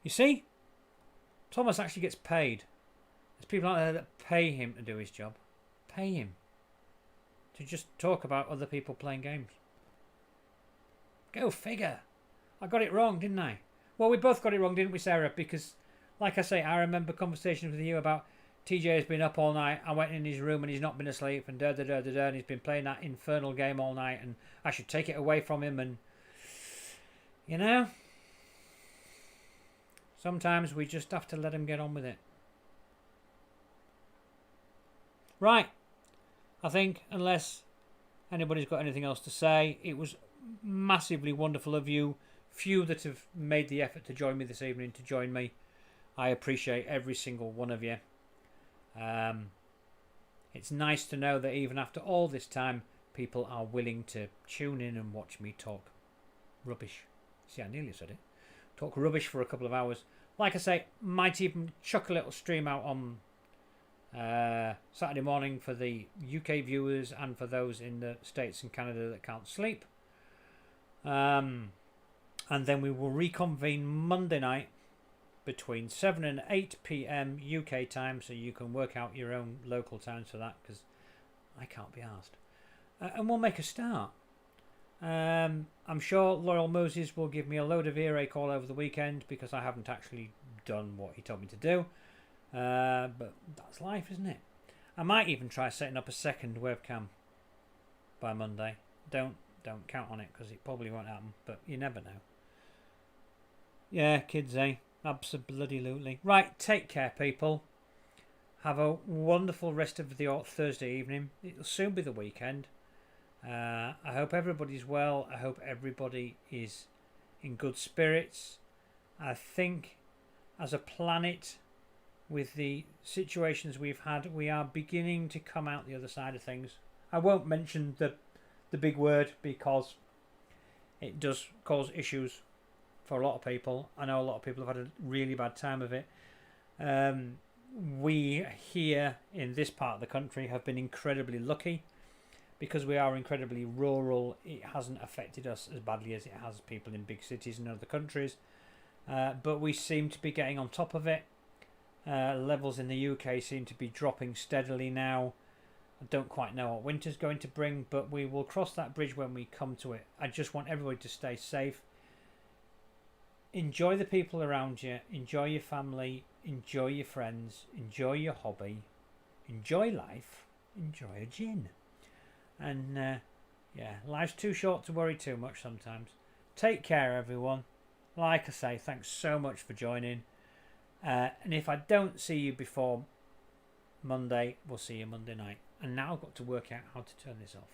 You see, Thomas actually gets paid. There's people out there that pay him to do his job. Pay him to just talk about other people playing games. Go figure. I got it wrong, didn't I? Well, we both got it wrong, didn't we, Sarah? Because, like I say, I remember conversations with you about TJ has been up all night. I went in his room and he's not been asleep, and and he's been playing that infernal game all night, and I should take it away from him. And you know, sometimes we just have to let him get on with it. Right. I think, unless anybody's got anything else to say, it was massively wonderful of you. Few that have made the effort to join me this evening, to join me. I appreciate every single one of you. It's nice to know that even after all this time, people are willing to tune in and watch me talk rubbish. See, I nearly said it. Talk rubbish for a couple of hours. Like I say, might even chuck a little stream out on Saturday morning for the UK viewers and for those in the States and Canada that can't sleep. And then we will reconvene Monday night between 7 and 8 p.m. UK time, so you can work out your own local times for that, because I can't be asked. And we'll make a start. I'm sure Loyal Moses will give me a load of earache all over the weekend because I haven't actually done what he told me to do. But that's life, isn't it? I might even try setting up a second webcam by Monday. Don't count on it, because it probably won't happen, but you never know. Yeah, kids, eh? Absolutely. Right, take care, people. Have a wonderful rest of the Thursday evening. It'll soon be the weekend. I hope everybody's well. I hope everybody is in good spirits. I think as a planet, with the situations we've had, we are beginning to come out the other side of things. I won't mention the big word because it does cause issues for a lot of people. I know a lot of people have had a really bad time of it. We here in this part of the country have been incredibly lucky because we are incredibly rural. It hasn't affected us as badly as it has people in big cities and other countries. But we seem to be getting on top of it. Levels in the UK seem to be dropping steadily now. I don't quite know what winter's going to bring, but we will cross that bridge when we come to it. I just want everybody to stay safe. Enjoy the people around you. Enjoy your family. Enjoy your friends. Enjoy your hobby. Enjoy life. Enjoy a gin. And yeah, life's too short to worry too much sometimes. Take care, everyone. Like I say, thanks so much for joining. And if I don't see you before Monday, we'll see you Monday night. And now I've got to work out how to turn this off.